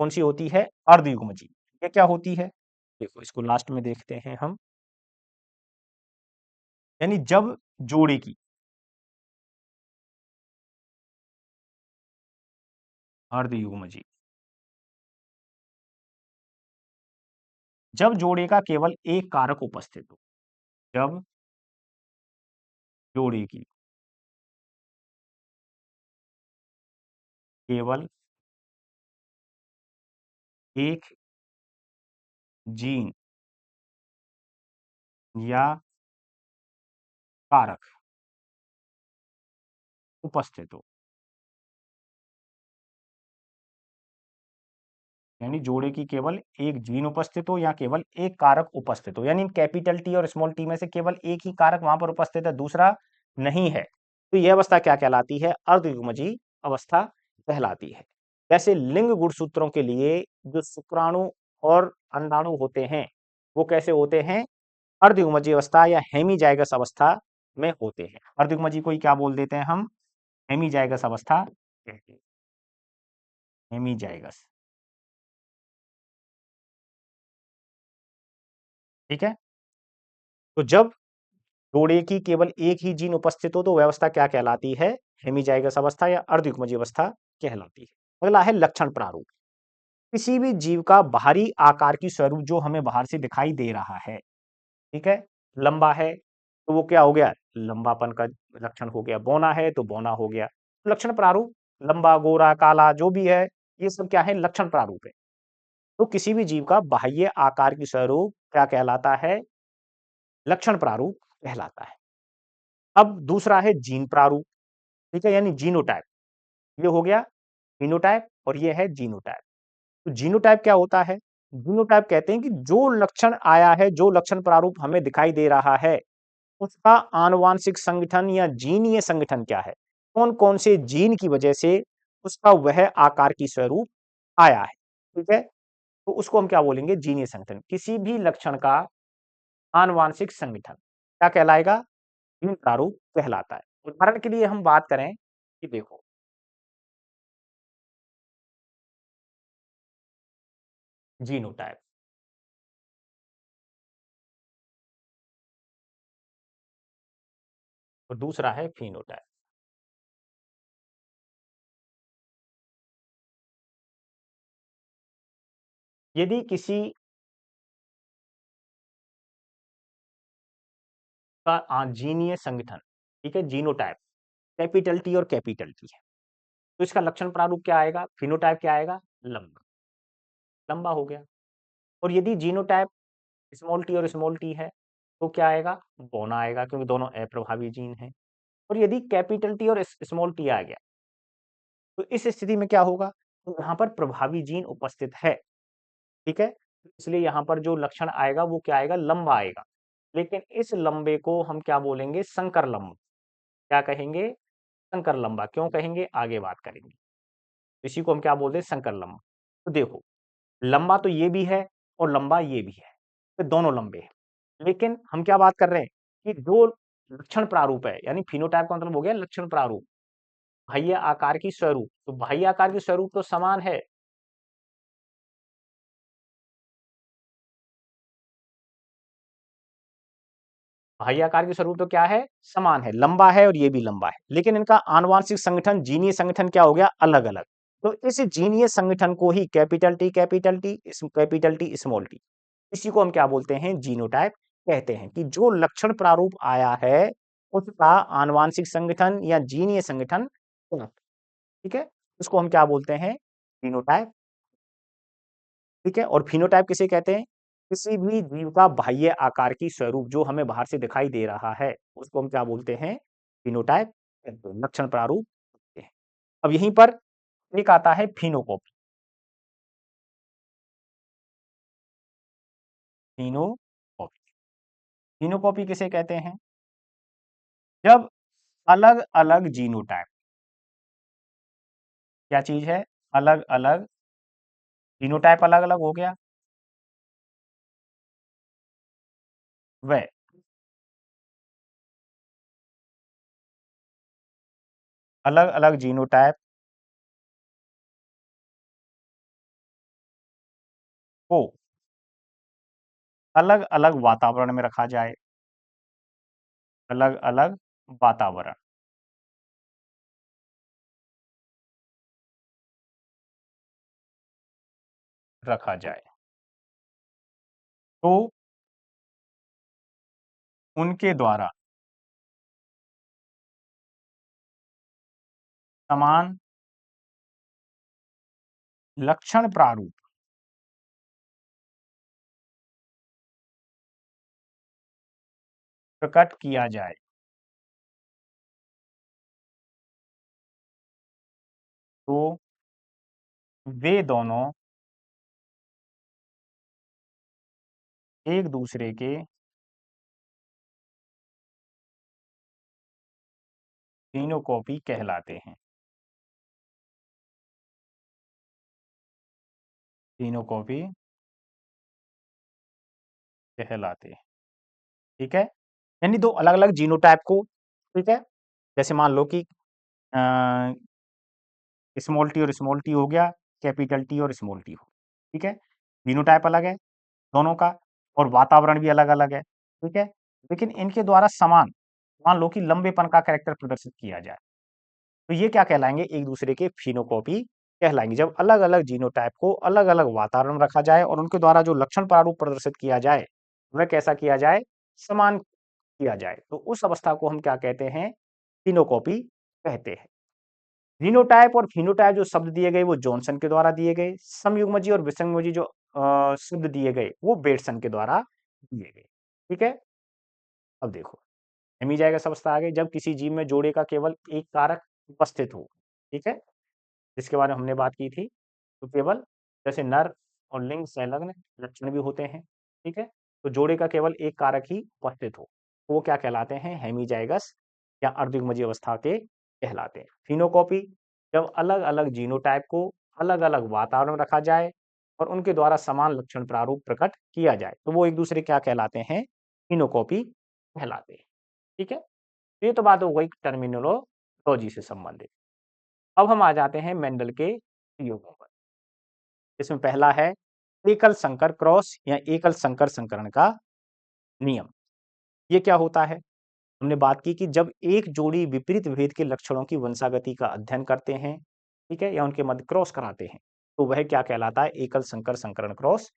कौन सी होती है? अर्धयुग्मजी। ये क्या होती है? देखो इसको लास्ट में देखते हैं हम। यानी जब जोड़े की, अर्धयुग्मजी, जब जोड़े का केवल एक कारक उपस्थित हो, जब जोड़े की केवल एक जीन या कारक उपस्थित हो, यानी जोड़े की केवल एक जीन उपस्थित हो या केवल एक कारक उपस्थित हो, यानी कैपिटल टी और स्मॉल टी में से केवल एक ही कारक वहां पर उपस्थित है, दूसरा नहीं है, तो यह अवस्था क्या कहलाती है? अर्धयुग्मजी अवस्था कहलाती है। जैसे लिंग गुणसूत्रों के लिए जो शुक्राणु और अंडाणु होते हैं, वो कैसे होते हैं? अर्धयुग्मजी अवस्था या हेमीजाइगस अवस्था में होते हैं। अर्धयुग्मजी को ही क्या बोल देते हैं हम? हेमीजाइगस अवस्था कहते हैं, हेमीजाइगस। ठीक है? तो जब जोड़े की केवल एक ही जीन उपस्थित हो तो व्यवस्था क्या कहलाती है? हेमिजाइगस अवस्था या अर्धयुग्मजीय अवस्था कहलाती है। अगला है लक्षण प्रारूप। किसी भी जीव का बाहरी आकार की स्वरूप जो हमें बाहर से दिखाई दे रहा है, ठीक है? लंबा है, तो वो क्या हो गया? लंबापन का लक्षण हो गया। बौना है, तो बौना हो गया। लक्षण प्रारूप लंबा, गोरा, काला जो भी है, ये सब क्या है? लक्षण प्रारूप है। तो किसी भी जीव का बाह्य आकार की स्वरूप क्या कहलाता है? लक्षण प्रारूप कहलाता है। अब दूसरा है जीन प्रारूप, ठीक है? यानी जीनोटाइप। ये हो गया फिनोटाइप और ये है जीनोटाइप। तो जीनोटाइप क्या होता है? जीनोटाइप कहते हैं कि जो लक्षण आया है, जो लक्षण प्रारूप हमें दिखाई दे रहा है, उसका आनुवांशिक संगठन या जीनीय संगठन क्या है? कौन-कौन से जीन की वजह से उसका वह आकार की स्वरूप आया है, ठीक है? तो उसको हम क्या बोलेंगे? जीनीय संगठन। किसी भी लक्षण का आनुवांशिक संगठन क्या कहलाएगा? जीन प्रारूप कहलाता है। उदाहरण के लिए हम बात करें कि देखो, जीनोटाइप और दूसरा है फिनोटाइप। यदि किसी का जीनीय संगठन, ठीक है, जीनोटाइप कैपिटल टी और कैपिटल टी है, तो इसका लक्षण प्रारूप क्या आएगा? फिनोटाइप क्या आएगा? लंबा। लंबा हो गया। और यदि जीनोटाइप स्मॉल टी और स्मॉल टी है, तो क्या आएगा? बौना आएगा, क्योंकि दोनों अप्रभावी जीन हैं। और यदि कैपिटल टी और स्मॉल टी आ गया, तो इस स्थिति में क्या होगा? तो यहाँ पर प्रभावी जीन उपस्थित है, ठीक है? इसलिए यहाँ पर जो लक्षण आएगा वो क्या आएगा? लंबा आएगा। लेकिन इस लंबे को हम क्या बोलेंगे? संकर लंब। क्या कहेंगे? संकर लंबा। क्यों कहेंगे? आगे बात करेंगे। इसी को हम क्या बोलते हैं? संकर लंबा। तो देखो, लंबा तो ये भी है और लंबा ये भी है, तो दोनों लंबे हैं। लेकिन हम क्या बात कर रहे हैं कि जो लक्षण प्रारूप है, यानी फिनोटाइप का मतलब हो गया लक्षण प्रारूप, बाह्य आकार की स्वरूप। तो बाह्य आकार की स्वरूप तो समान है। बाह्य आकार की स्वरूप तो क्या है? समान है, लंबा है और ये भी लंबा है। लेकिन इनका आनुवांशिक संगठन, जीनीय संगठन क्या हो गया? अलग-अलग। तो इस जीनीय संगठन को ही capital T, capital T, small T, इसी को हम क्या बोलते हैं? जीनोटाइप कहते हैं कि जो लक्षण प्रारूप आया है, उसका आनुवांशिक संगठन या जीनीय संगठन क्या है, ठीक है? उसको हम क्या बोलते हैं? जीनोटाइप, ठीक है? और फिनोटाइप किसे कहते हैं? किसी भी जीव का बाह्य आकार की स्वरूप जो हमें बाहर से दिखाई दे रहा है, उसको हम क्या बोलते हैं? फिनोटाइप कहते हैं, लक्षण प्रारूप कहते हैं। अब यहीं पर एक आता है फिनोकॉपी। फिनोकॉपी, फिनोकॉपी किसे कहते हैं? जब अलग-अलग जीनोटाइप, क्या चीज़ है? अलग-अलग जीनोटाइप, अलग-अलग हो गया, वह अलग-अलग जीनोटाइप को अलग-अलग वातावरण में रखा जाए, अलग-अलग वातावरण रखा जाए, तो उनके द्वारा समान लक्षण प्रारूप प्रकट किया जाए, तो वे दोनों एक दूसरे के फिनोकॉपी कहलाते हैं। फिनोकॉपी कहलाते हैं, ठीक है? यानी दो अलग-अलग जीनोटाइप को, ठीक है? जैसे मान लो कि अ, स्मॉल टी और स्मॉल टी हो गया, कैपिटल टी और स्मॉल टी हो, ठीक है? जीनोटाइप अलग है दोनों का, और वातावरण भी अलग-अलग है, ठीक है? लेकिन इनके द्वारा समान, मान लो कि लंबेपन का कैरेक्टर प्रदर्शित किया जाए, तो ये क्या कहलाएँगे? एक-दूसरे के फिनोकॉपी कहलाएँगे। जब अलग-अलग जीनोटाइप को अलग-अलग वातावरण में रखा जाए और उनके द्वारा जो लक्षण प्रारूप प्रदर्शित किया जाए, वह कैसा किया जाए? समान किया जाए। तो उस अवस्था को हम क्या कहते हैं? फिनोकॉपी कहते हैं। जीनोटाइप और फिनोटाइप जो शब्द दिए गए वो जॉनसन के द्वारा दिए गए। समयुग्मजी और विषमयुग्मजी जो शब्द दिए गए वो बेटसन के द्वारा दिए गए। ठीक है? अब देखो, हेमीजाइगस अवस्था आ गई जब किसी जीव में जोड़े का केवल एक कारक उपस्थित हो। ठीक है? जिसके बारे में हमने बात की थी। तो केवल जैसे नर और लिंग संलग्न लक्षण भी होते हैं। ठीक है? तो जोड़े का केवल एक कारक ही उपस्थित हो, तो वो क्या कहलाते हैं? हेमीजाइगस या अर्धयुग्मजीय अवस्था के कहलाते हैं। फिनोकॉपी जब अलग-अलग जीनोटाइप को अलग-अलग वातावरण में रखा जाए और उनके द्वारा समान लक्षण प्रारूप प्रकट किया जाए, तो वो एक-दूसरे क्या कहलाते हैं? फिनोकॉपी कहलाते हैं। ठीक है? तो ये तो बात हो गई टर्मिनोलॉजी से संबंधित। अब हम आ जाते हैं मेंडल के प्रयोगों पर। इसमें पहला है एकल संकर क्रॉस या एकल संकर संकरण का नियम। ये क्या होता है? हमने बात की कि जब एक जोड़ी विपरीत भेद के लक्षणों की वंशागति का अध्ययन करते हैं, ठीक है? या उनके मध्य क्रॉस कराते हैं, तो वह क्या कहलाता है? एकल संकर संकरण क्रॉस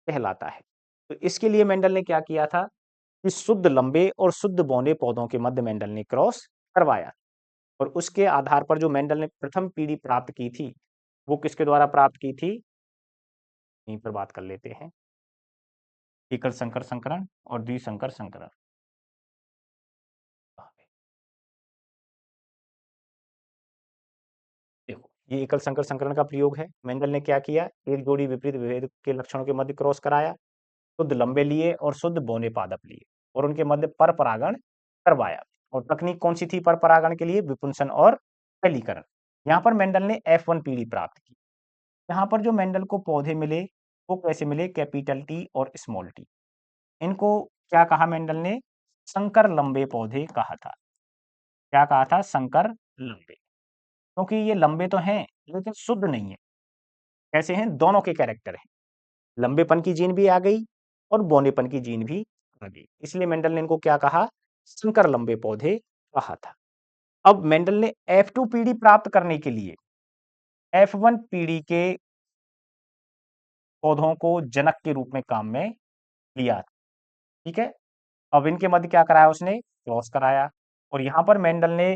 कहलाता है। तो इसके लिए मेंडल ने क्या किया था कि शुद्ध लंबे और शुद्ध बौने पौधों के मध्य मेंडल ने क्रॉस करवाया और उसके आधार पर जो मेंडल ने प्रथम पीढ़ी प्राप्त की थी, वो किसके द्वारा प्राप्त की थी? यहीं पर बात कर लेते हैं। एकल संकर संकरण और द्विसंकर संकरण। देखो, ये एकल संकर संकरण का प्रयोग है। मेंडल ने क्या किया? एक जोड़ी विपरीत विभेद के लक्षणों के मध्य क्रॉस कराया, शुद्ध लंबे लिए और शुद्ध बौने पादप लिए और उनके मध्य पर परागण करवाया। और तकनीक कौन सी थी पर परागण के लिए? विपुंसन और फैलीकरण। यहाँ पर मेंडल ने F1 पीढ़ी प्राप्त की। यहाँ पर जो मेंडल को पौधे मिले, वो कैसे मिले? कैपिटल टी और स्मॉल टी। इनको क्या कहा मेंडल ने? संकर लंबे पौधे कहा था। क्या कहा था? संकर लंबे। क्योंकि ये लंबे तो हैं, लेकिन शुद्ध नहीं है। कैसे हैं? दोनों के कैरेक्टर हैं। लंबेपन की जीन भी आ गई और बौनेपन की जीन भी आ गई। इसलिए मेंडल ने इनको क्या कहा? संकर लंबे पौधे कहा था। अब मेंडल ने F2 पीढ़ी प्राप्त करने के लिए F1 पीढ़ी के पौधों को जनक के रूप में काम में लिया। ठीक है? अब इनके मध्य क्या कराया उसने? क्रॉस कराया और यहाँ पर मेंडल ने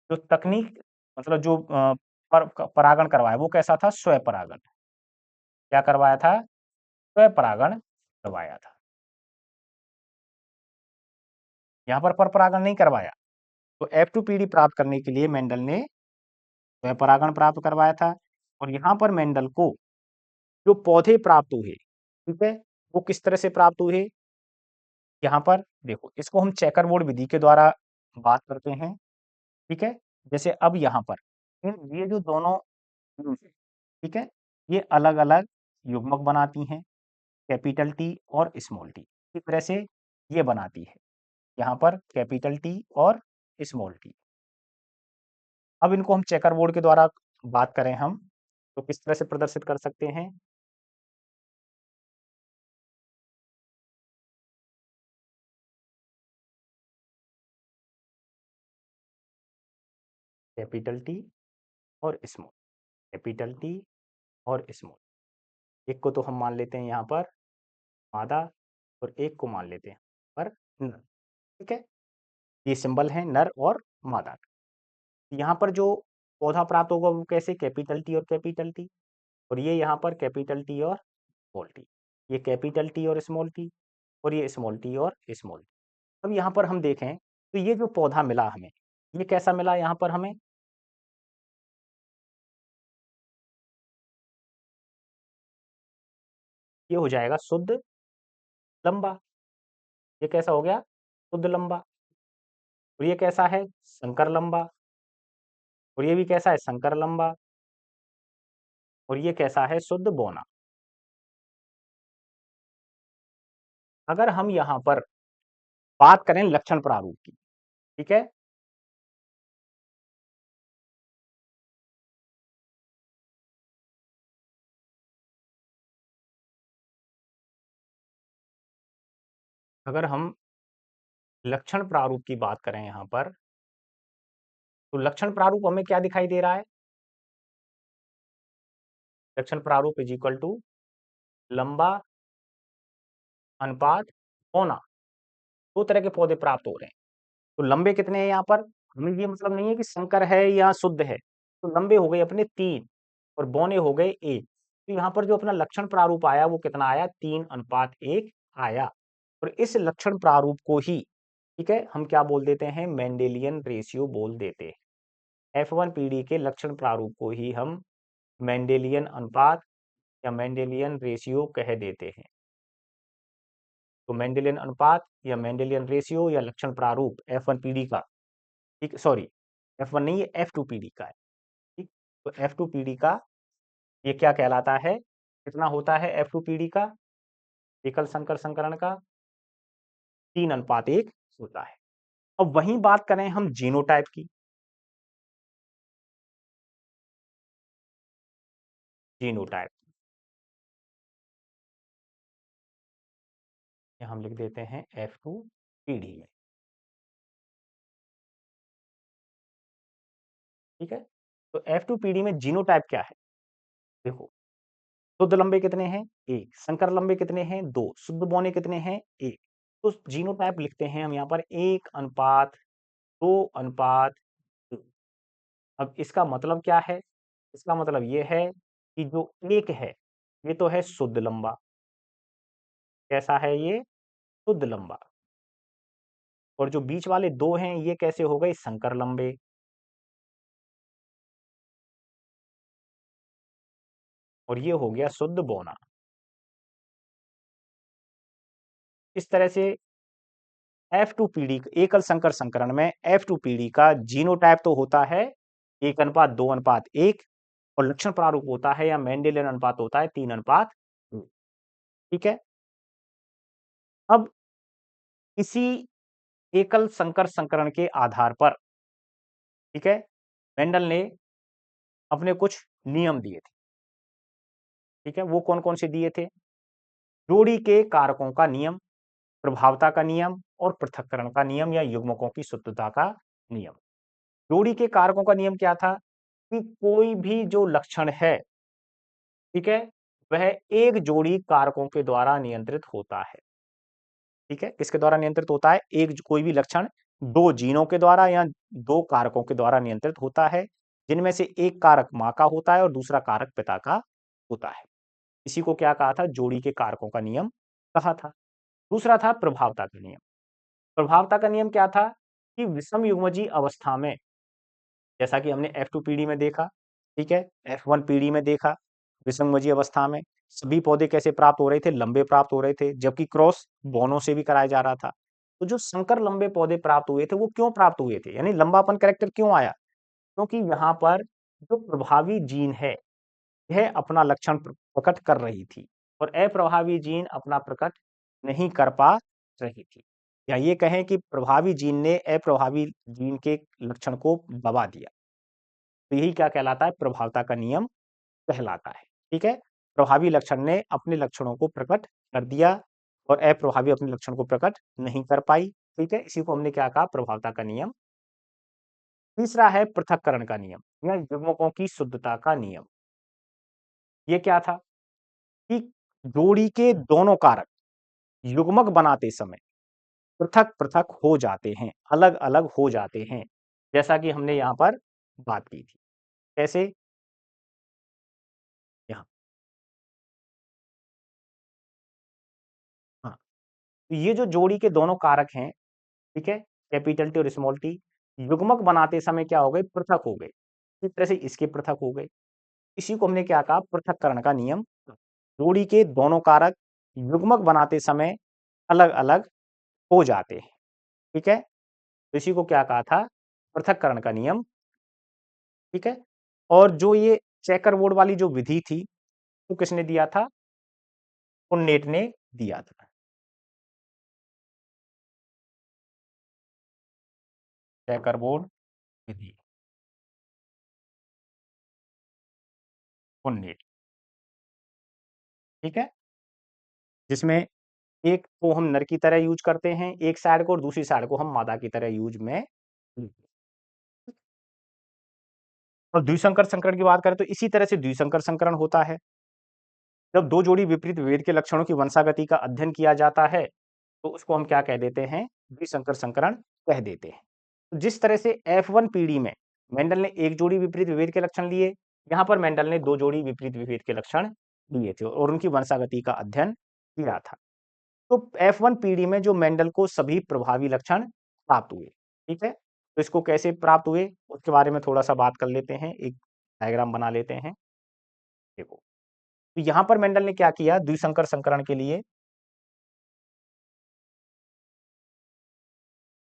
जो तकनीक मतलब जो परागण करवाया वो कैसा था? स्वपरागण। क्या करवाया था? स्वपरागण करवाया था। यहाँ पर परपरागण नहीं करवाया। तो F2 पीढ़ी प्राप्त करने के लिए मेंडल ने स्वपरागण प्राप्त करवाया था और यहाँ पर मेंडल को जो पौधे प्राप्त हुए, ठीक है? वो किस तरह से प्राप्त हुए? यहाँ पर देखो, इसको हम चेकर बोर्ड विधि के द्वारा बात करते हैं, ठीक है? जैसे अब यहाँ पर ये जो दोनों ठीक है? ये अलग-अलग युग्मक बनाती हैं, कैपिटल टी और स्मॉल टी। इस तरह से ये बनाती है, यहाँ पर कैपिटल टी और स्मॉल टी। अब इनको हम चेकर बोर्ड के द्वारा बात करें हम, तो किस तरह से प्रदर्शित कर सकते हैं? कैपिटल टी और स्मॉल, कैपिटल टी और स्मॉल। एक को तो हम मान लेते हैं यहाँ पर मादा और एक को मान लेते हैं पर नर, ठीक है? ये सिंबल हैं नर और मादा। यहाँ पर जो पौधा प्राप्त होगा वो कैसे? कैपिटल टी और कैपिटल टी और ये यहाँ पर कैपिटल टी और स्मॉल टी। ये कैपिटल टी और स्मॉल टी और ये स्मॉल टी और स्मॉल टी। अब यहाँ पर हम देखें तो ये जो पौधा मिला हमें, ये कैसा मिला यहाँ पर हमें? ये हो जाएगा शुद्ध लंबा। ये कैसा हो गया? शुद्ध लंबा। और ये कैसा है? संकर लंबा। और ये भी कैसा है? संकर लंबा। और ये कैसा है? शुद्ध बौना। अगर हम यहाँ पर बात करें लक्षण प्रारूप की, ठीक है? अगर हम लक्षण प्रारूप की बात करें यहाँ पर, तो लक्षण प्रारूप हमें क्या दिखाई दे रहा है? लक्षण प्रारूप इज इक्वल टू लंबा अनुपात होना। 2 तरह के पौधे प्राप्त हो रहे हैं। तो लंबे कितने हैं यहाँ पर? हमें ये मतलब नहीं है कि संकर है या शुद्ध है। तो लंबे हो गए अपने 3 और बौने हो गए 1। तो यहाँ पर जो अपना लक्षण प्रारूप आया वो कितना आया? 3:1 आया। और इस लक्षण प्रारूप को ही, ठीक है, हम क्या बोल देते हैं? मेंडेलियन रेशियो बोल देते हैं। F1 पीढ़ी के लक्षण प्रारूप को ही हम मेंडेलियन अनुपात या मेंडेलियन रेशियो कह देते हैं। तो मेंडेलियन अनुपात या मेंडेलियन रेशियो या लक्षण प्रारूप F1 पीढ़ी का, ठीक, सॉरी, F1 नहीं, ये F2 पीढ़ी का है। ठीक, तो F2 पीढ़ी का ये क्या कहलाता है? कितना होता है F2 पीढ़ी का एकल संकर संकरण का? 3:1 होता है। अब वहीं बात करें हम जीनोटाइप की। जीनोटाइप ये हम लिख देते हैं F2 पीढ़ी में। ठीक है, तो F2 पीढ़ी में जीनोटाइप क्या है? देखो, शुद्ध लंबे कितने हैं? 1। संकर लंबे कितने हैं? 2। शुद्ध बौने कितने हैं? 1। तो जीनोटाइप लिखते हैं हम यहाँ पर 1:2:2। अब इसका मतलब क्या है? इसका मतलब ये है कि जो 1 है, ये तो है शुद्ध लंबा। कैसा है ये? शुद्ध लंबा। और जो बीच वाले 2 हैं, ये कैसे हो गए? संकर लंबे। और ये हो गया शुद्ध बौना। इस तरह से F2 पीढ़ी एकल संकर संकरण में F2 पीढ़ी का जीनोटाइप तो होता है 1:2:1 और लक्षण प्रारूप होता है या मेंडेलियन अनुपात होता है 3:2। ठीक है, अब इसी एकल संकर संकरण के आधार पर, ठीक है, मेंडल ने अपने कुछ नियम दिए थे। ठीक है, वो कौन कौन से दिए थे? जोड़ी के कारकों का नियम, प्रभावता का नियम और पृथक्करण का नियम या युग्मकों की शुद्धता का नियम। जोड़ी के कारकों का नियम क्या था? कि कोई भी जो लक्षण है, ठीक है, वह एक जोड़ी कारकों के द्वारा नियंत्रित होता है। ठीक है, किसके द्वारा नियंत्रित होता है? कोई भी लक्षण 2 जीनों के द्वारा या 2 कारकों के द्वारा नियंत्रित होता है, जिनमें से एक कारक माँ का होता है और दूसरा कारक पिता का होता है। इसी को क्या कहा था? जोड़ी के कारकों का नियम कहा था। दूसरा था प्रभावता का नियम। प्रभावता का नियम क्या था? कि विषम युग्मजीय अवस्था में, जैसा कि हमने F2 पीढ़ी में देखा, ठीक है, F1 पीढ़ी में देखा, विषमयुग्मजीय अवस्था में सभी पौधे कैसे प्राप्त हो रहे थे? लंबे प्राप्त हो रहे थे, जबकि क्रॉस बौनों से भी कराया जा रहा था। तो जो संकर लंबे पौधे प्राप्त हुए थे, वो क्यों प्राप्त हुए थे? यानी लंबापन कैरेक्टर क्यों आया? क्योंकि यहाँ पर जो प्रभावी जीन है, यह अपना लक्षण प्रकट कर रही थी और अप्रभावी जीन अपना प्रकट नहीं कर पा रही थी। या ये कहें कि प्रभावी जीन ने अप्रभावी जीन के लक्षण को दबा दिया। तो यही क्या कहलाता है? प्रभावता का नियम कहलाता है। ठीक है? प्रभावी लक्षण ने अपने लक्षणों को प्रकट कर दिया और अप्रभावी अपने लक्षण को प्रकट नहीं कर पाई। ठीक है? इसी को हमने क्या कहा? प्रभावता का नियम। तीसरा है पृथक्करण का नियम या युग्मकों की शुद्धता का नियम। ये क्या था? कि जोड़ी के दोनों कारक युग्मक बनाते समय पृथक-पृथक हो जाते हैं, अलग-अलग हो जाते हैं। जैसा कि हमने यहाँ पर बात की थी। कैसे? यहाँ, हाँ। तो ये जो जोड़ी के दोनों कारक हैं, ठीक है? कैपिटल टी और स्मॉल टी, युग्मक बनाते समय क्या हो गए? पृथक हो गए। इस तरह से इसके पृथक हो गए। इसी को हमने क्या कहा? पृथक्करण का नियम। जोड़ी के दोनों कारक युग्मक बनाते समय अलग-अलग हो जाते हैं। ठीक है? तो इसी को क्या कहा था? पृथक्करण का नियम। ठीक है? और जो ये चेकर बोर्ड वाली जो विधि थी, वो किसने दिया था? पुन्नेट ने दिया था। चेकर बोर्ड विधि, पुन्नेट। ठीक है? जिसमें एक को हम नर की तरह यूज करते हैं एक साइड को, और दूसरी साइड को हम मादा की तरह यूज में। और द्विसंकर संकरण की बात करें तो इसी तरह से द्विसंकर संकरण होता है। जब दो जोड़ी विपरीत विभेद के लक्षणों की वंशागति का अध्ययन किया जाता है तो उसको हम क्या कह देते हैं, द्विसंकर संकरण कह देते हैं। तो जिस तरह से F1 पीढ़ी में मेंडल ने एक जोड़ी विपरीत विभेद के लक्षण लिए, यहाँ पर मेंडल ने दो जोड़ी विपरीत विभेद के लक्षण लिए थे और उनकी वंशागति का अध्ययन किया था। तो F1 पीढ़ी में जो मेंडल को सभी प्रभावी लक्षण प्राप्त हुए, ठीक है। तो इसको कैसे प्राप्त हुए उसके बारे में थोड़ा सा बात कर लेते हैं, एक डायग्राम बना लेते हैं। देखो, तो यहाँ पर मेंडल ने क्या किया, द्विसंकर संकरण के लिए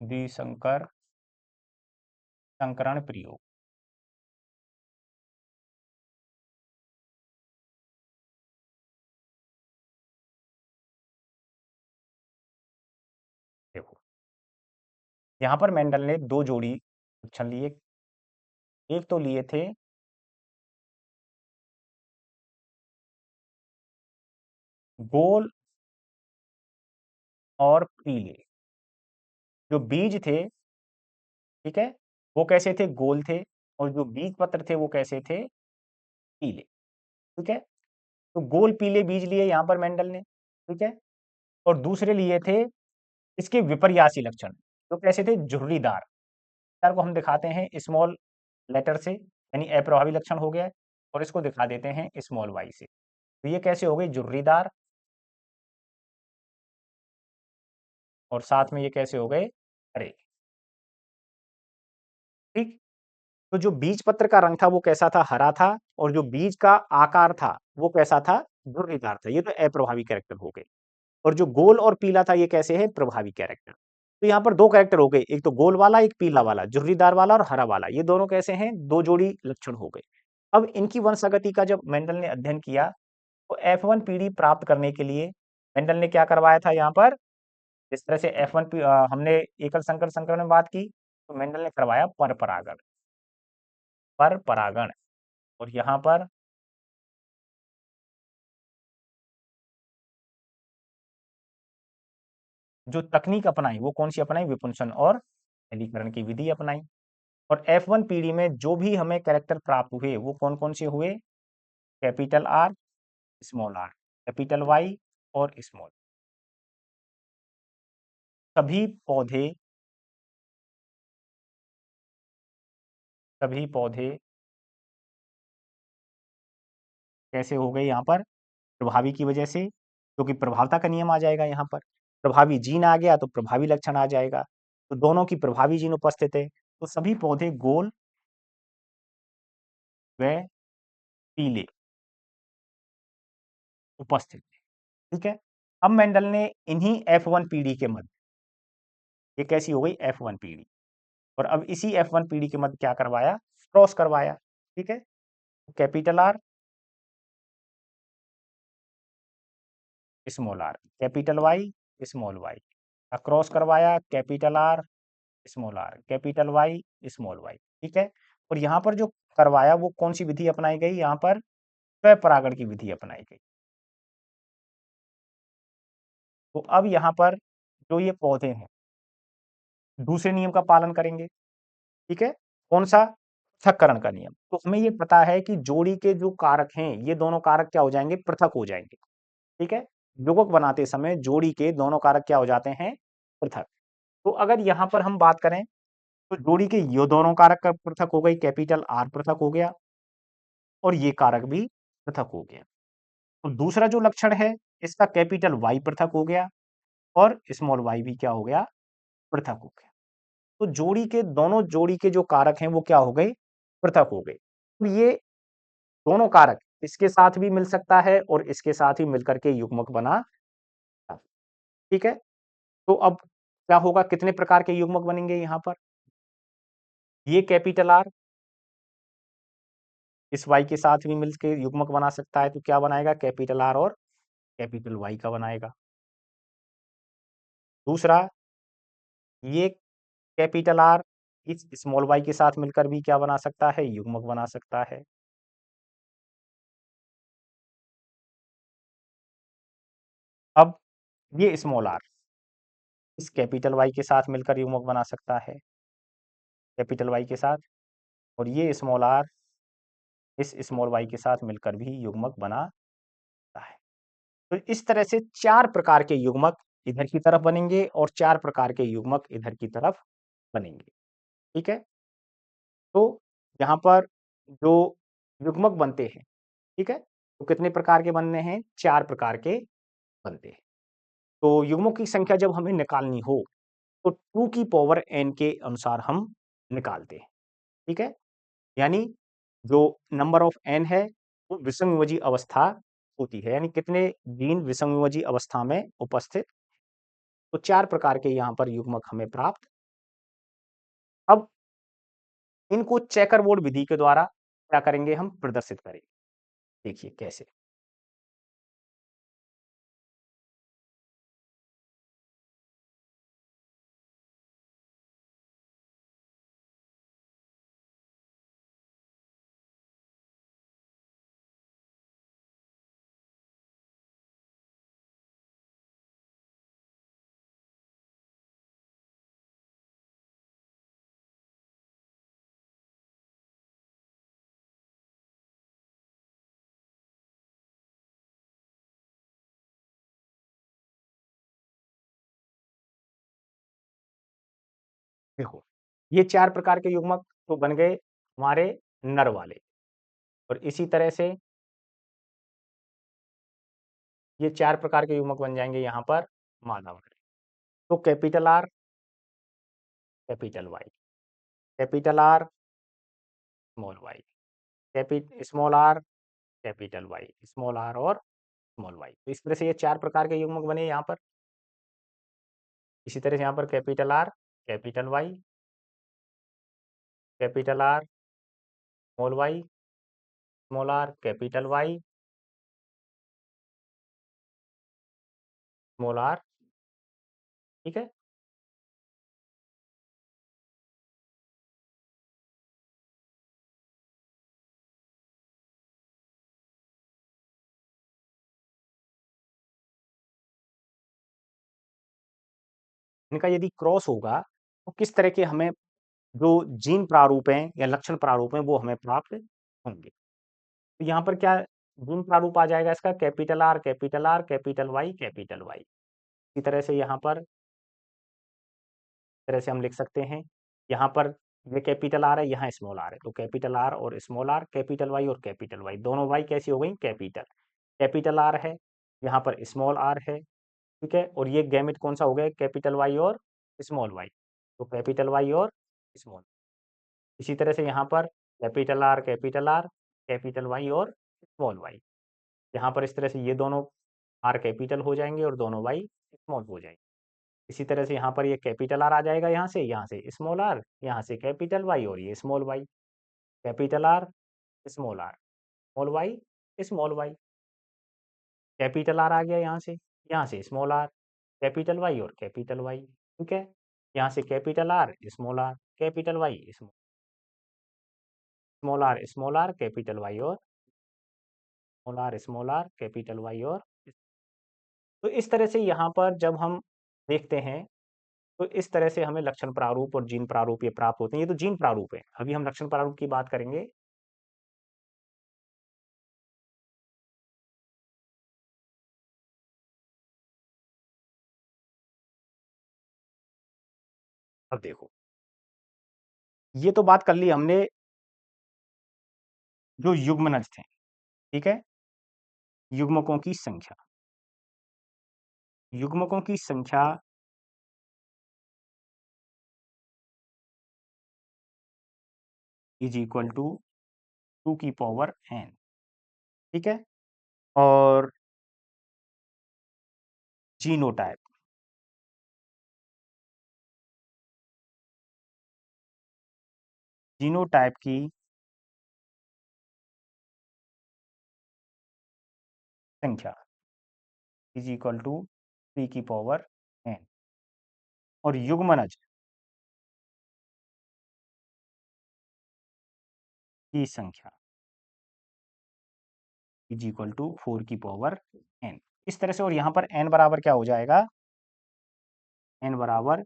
द्विसंकर संकरण प्रयोग। देखो, यहाँ पर मेंडल ने दो जोड़ी लक्षण लिए। एक तो लिए थे गोल और पीले। जो बीज थे, ठीक है, वो कैसे थे, गोल थे। और जो बीज पत्र थे वो कैसे थे, पीले। ठीक है, तो गोल पीले बीज लिए यहाँ पर मेंडल ने, ठीक है। और दूसरे लिए थे इसके विपर्यासी लक्षण, तो कैसे थे, झुर्रीदार। को हम दिखाते हैं स्मॉल लेटर से, यानी अप्रभावी लक्षण हो गया है, और इसको दिखा देते हैं स्मॉल वाई से। तो ये कैसे हो गई, झुर्रीदार, और साथ में ये कैसे हो गए, हरे। ठीक, तो जो बीज पत्र का रंग था वो कैसा था, हरा था। और जो बीज का आकार था वो कैसा था, झुर्रीदार था। ये तो अप्रभावी कैरेक्टर हो गए। और जो गोल और पीला था ये कैसे है, प्रभावी कैरेक्टर। तो यहाँ पर दो कैरेक्टर हो गए, एक तो गोल वाला, एक पीला वाला, झुर्रीदार वाला और हरा वाला। ये दोनों कैसे हैं, दो जोड़ी लक्षण हो गए। अब इनकी वंशागति का जब मेंडल ने अध्ययन किया तो F1 पीढ़ी प्राप्त करने के लिए मेंडल ने क्या करवाया था, यहाँ पर जिस तरह से हमने एकल संकर संकरण में बात की, तो मेंडल ने करवाया पर परागण, पर परागण। और यहाँ पर जो तकनीक अपनाई वो कौन सी अपनाई, विपुंसन और एलीकरण की विधि अपनाई। और F1 पीढ़ी में जो भी हमें कैरेक्टर प्राप्त हुए वो कौन कौन से हुए, capital R, small R, capital Y और स्मॉल। सभी पौधे, सभी पौधे कैसे हो गए यहाँ पर, प्रभावी की वजह से, क्योंकि प्रभावता का नियम आ जाएगा यहाँ पर। प्रभावी जीन आ गया तो प्रभावी लक्षण आ जाएगा। तो दोनों की प्रभावी जीन उपस्थित है, तो सभी पौधे गोल व पीले उपस्थित है। ठीक है, अब मेंडल ने इन्हीं F1 पीढ़ी के मध्य, ये कैसी हो गई, F1 पीढ़ी, और अब इसी F1 पीढ़ी के मध्य क्या करवाया, क्रॉस करवाया। ठीक है, capital R, small R, capital Y, small Y, cross करवाया, capital R, small R, capital Y, small Y. ठीक है, और यहाँ पर जो करवाया वो कौन सी विधि अपनाई गई, यहाँ पर स्वपरागण की विधि अपनाई गई। तो अब यहाँ पर जो ये पौधे हैं दूसरे नियम का पालन करेंगे। ठीक है, कौन सा, पृथक्करण का नियम। तो हमें ये पता है कि जोड़ी के जो कारक हैं ये दोनों कारक क्या हो जाएंगे, पृथक हो जाएंगे। ठीक है, युग्मक बनाते समय जोड़ी के दोनों कारक क्या हो जाते हैं, पृथक। तो अगर यहाँ पर हम बात करें तो जोड़ी के ये दोनों कारक का पृथक हो गई, कैपिटल आर पृथक हो गया और ये कारक भी पृथक हो गया। तो दूसरा जो लक्षण है इसका कैपिटल वाई पृथक हो गया और स्मॉल वाई भी क्या हो गया, पृथक हो गया। तो जोड़ी के दोनों जोड़ी के जो कारक हैं वो क्या हो गए, पृथक हो गए। तो ये दोनों कारक इसके साथ भी मिल सकता है और इसके साथ ही मिलकर के युग्मक बना। ठीक है, तो अब क्या होगा, कितने प्रकार के युग्मक बनेंगे यहाँ पर, ये कैपिटल आर इस वाई के साथ भी मिलकर युग्मक बना सकता है, तो क्या बनाएगा, कैपिटल आर और कैपिटल वाई का बनाएगा। दूसरा, ये कैपिटल आर इस स्मॉल वाई के साथ मिलकर भी क्या बना सकता है, युग्मक बना सकता है। अब ये स्मॉल आर इस कैपिटल वाई के साथ मिलकर युग्मक बना सकता है, कैपिटल वाई के साथ, और ये स्मॉल आर इस स्मॉल वाई के साथ मिलकर भी युग्मक बना सकता है। तो इस तरह से 4 प्रकार के युग्मक इधर की तरफ बनेंगे और 4 प्रकार के युग्मक इधर की तरफ बनेंगे, ठीक है? तो यहाँ पर जो युग्मक बनते हैं, ठीक है? तो कितने प्रकार के बनने हैं? 4 प्रकार के बनते हैं। तो युग्मों की संख्या जब हमें निकालनी हो, तो 2 की पावर n के अनुसार हम निकालते हैं, ठीक है? यानी जो नंबर ऑफ n है, वो विषमविभजी अवस्था होती है, यानी कितने जीन विषमविभजी अवस्था में उपस्थित। तो 4 प्रकार के यहाँ पर युग्मक हमें प्राप्त। अब इनको चेकर बोर्ड विधि के द्वारा क्या करेंगे, हम प्रदर्शित करेंगे। देखिए कैसे। देखो, ये 4 प्रकार के युग्मक तो बन गए हमारे नर वाले, और इसी तरह से ये 4 प्रकार के युग्मक बन जाएँगे यहाँ पर मादा वाले। तो capital R, capital Y, capital R, small y, small r, capital Y, small r और स्मॉल y। तो इस तरह से ये 4 प्रकार के युग्मक बने यहाँ पर। इसी तरह से यहाँ पर capital R, capital Y, capital R, small y, small r, capital Y, small r, ठीक है? इनका यदि क्रॉस होगा, तो किस तरह के हमें जो जीन प्रारूप हैं या लक्षण प्रारूप हैं, वो हमें प्राप्त होंगे। तो यहाँ पर क्या जीन प्रारूप आ जाएगा इसका, capital R, capital R, capital Y, capital Y। इसी तरह से यहाँ पर तरह से हम लिख सकते हैं, यहाँ पर ये कैपिटल R है, यहाँ स्मॉल r है, तो कैपिटल R और स्मॉल r, कैपिटल Y और कैपिटल Y, दोनों Y कैसी हो गई, कैपिटल। कैपिटल R है, यहाँ पर स्मॉल r है, ठीक है? और ये गैमेट कौन सा हो गया, कैपिटल Y और स्मॉल y, तो कैपिटल Y और स्मॉल। इसी तरह से यहाँ पर capital R, capital R, capital Y और स्मॉल y। यहाँ पर इस तरह से ये दोनों R कैपिटल हो जाएँगे और दोनों Y स्मॉल हो जाएँगे। इसी तरह से यहाँ पर ये कैपिटल R आ जाएगा, यहाँ से स्मॉल r, यहाँ से कैपिटल Y और ये small y। Capital R, small r, small y, small y। Capital R आ गया यहाँ से स्मॉल r, कैपिटल Y और कैपिटल Y, ठीक है? यहाँ से capital R, small r, capital Y, small r, capital Y और स्मॉल r, कैपिटल Y और। तो इस तरह से यहाँ पर जब हम देखते हैं, तो इस तरह से हमें लक्षण प्रारूप और जीन प्रारूप ये प्राप्त होते हैं। ये तो जीन प्रारूप है, अभी हम लक्षण प्रारूप की बात करेंगे। अब देखो, ये तो बात कर ली हमने जो युग्मनज थे, ठीक है? युग्मकों की संख्या, युग्मकों की संख्या इज इक्वल टू 2 की पावर n, ठीक है? और जीनोटाइप, जीनोटाइप की संख्या इज इक्वल टू 3 की पावर n, और युग्मनज की संख्या इज इक्वल टू 4 की पावर n। इस तरह से, और यहाँ पर n बराबर क्या हो जाएगा, n बराबर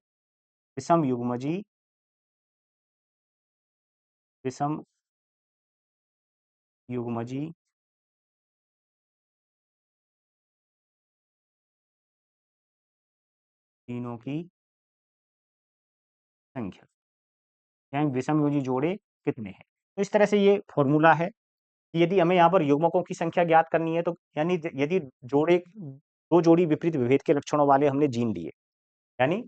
विषम युग्मजी, विषम युग्मजी तीनों की संख्या, यानी विषम युग्मजी जोड़े कितने हैं। तो इस तरह से ये फॉर्मूला है कि यदि हमें यहाँ पर युग्मकों की संख्या ज्ञात करनी है, तो यानी यदि जोड़े, दो जोड़ी विपरीत विभेद के लक्षणों वाले हमने जीन लिए, यानी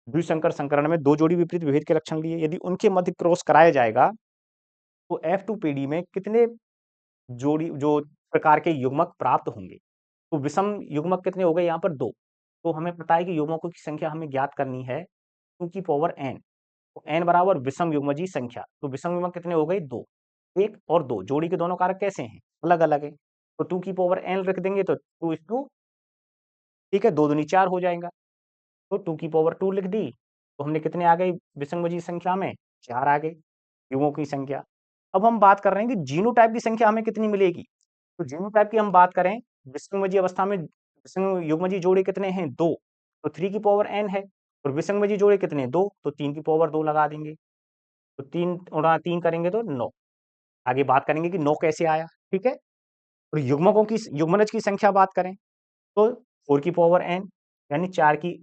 द्विसंकर संकरण में दो जोड़ी विपरीत विभेद के लक्षण लिए, यदि उनके मध्य क्रॉस कराया जाएगा तो F2PD में कितने जोड़ी जो प्रकार के युग्मक प्राप्त होंगे। तो विषम युग्मक कितने हो गए यहाँ पर, दो। तो हमें पता है कि युग्मकों की संख्या हमें ज्ञात करनी है 2 की पावर n। तो n बराबर विषम युग्मजीय संख्या, तो विषम युग्मक कितने हो गए, दो। एक और दो, जोड़ी के दोनों कारक कैसे हैं, अलग अलग है, तो 2 की पावर n रख देंगे तो 2:2, ठीक है, दो दूनी चार हो जाएगा। तो 2 की पावर 2 लिख दी, तो हमने कितने आ गए विषमजीय संख्या में, चार आ गए युग्मों की संख्या। अब हम बात कर रहे हैं कि जीनोटाइप की संख्या हमें कितनी मिलेगी। तो जीनोटाइप की हम बात करें, विषमजीय अवस्था में विषम युग्मजीय जोड़े कितने हैं, दो। तो 3 की पावर n है, और विषमजीय जोड़े कितने, दो, तो 3 की पावर 2 लगा देंगे, तो 3 गुणा 3 करेंगे तो 9। आगे बात करेंगे कि 9 कैसे आया, ठीक है। और युग्मकों की, युग्मनज की संख्या बात करें तो 4 की पावर n, यानी 4 की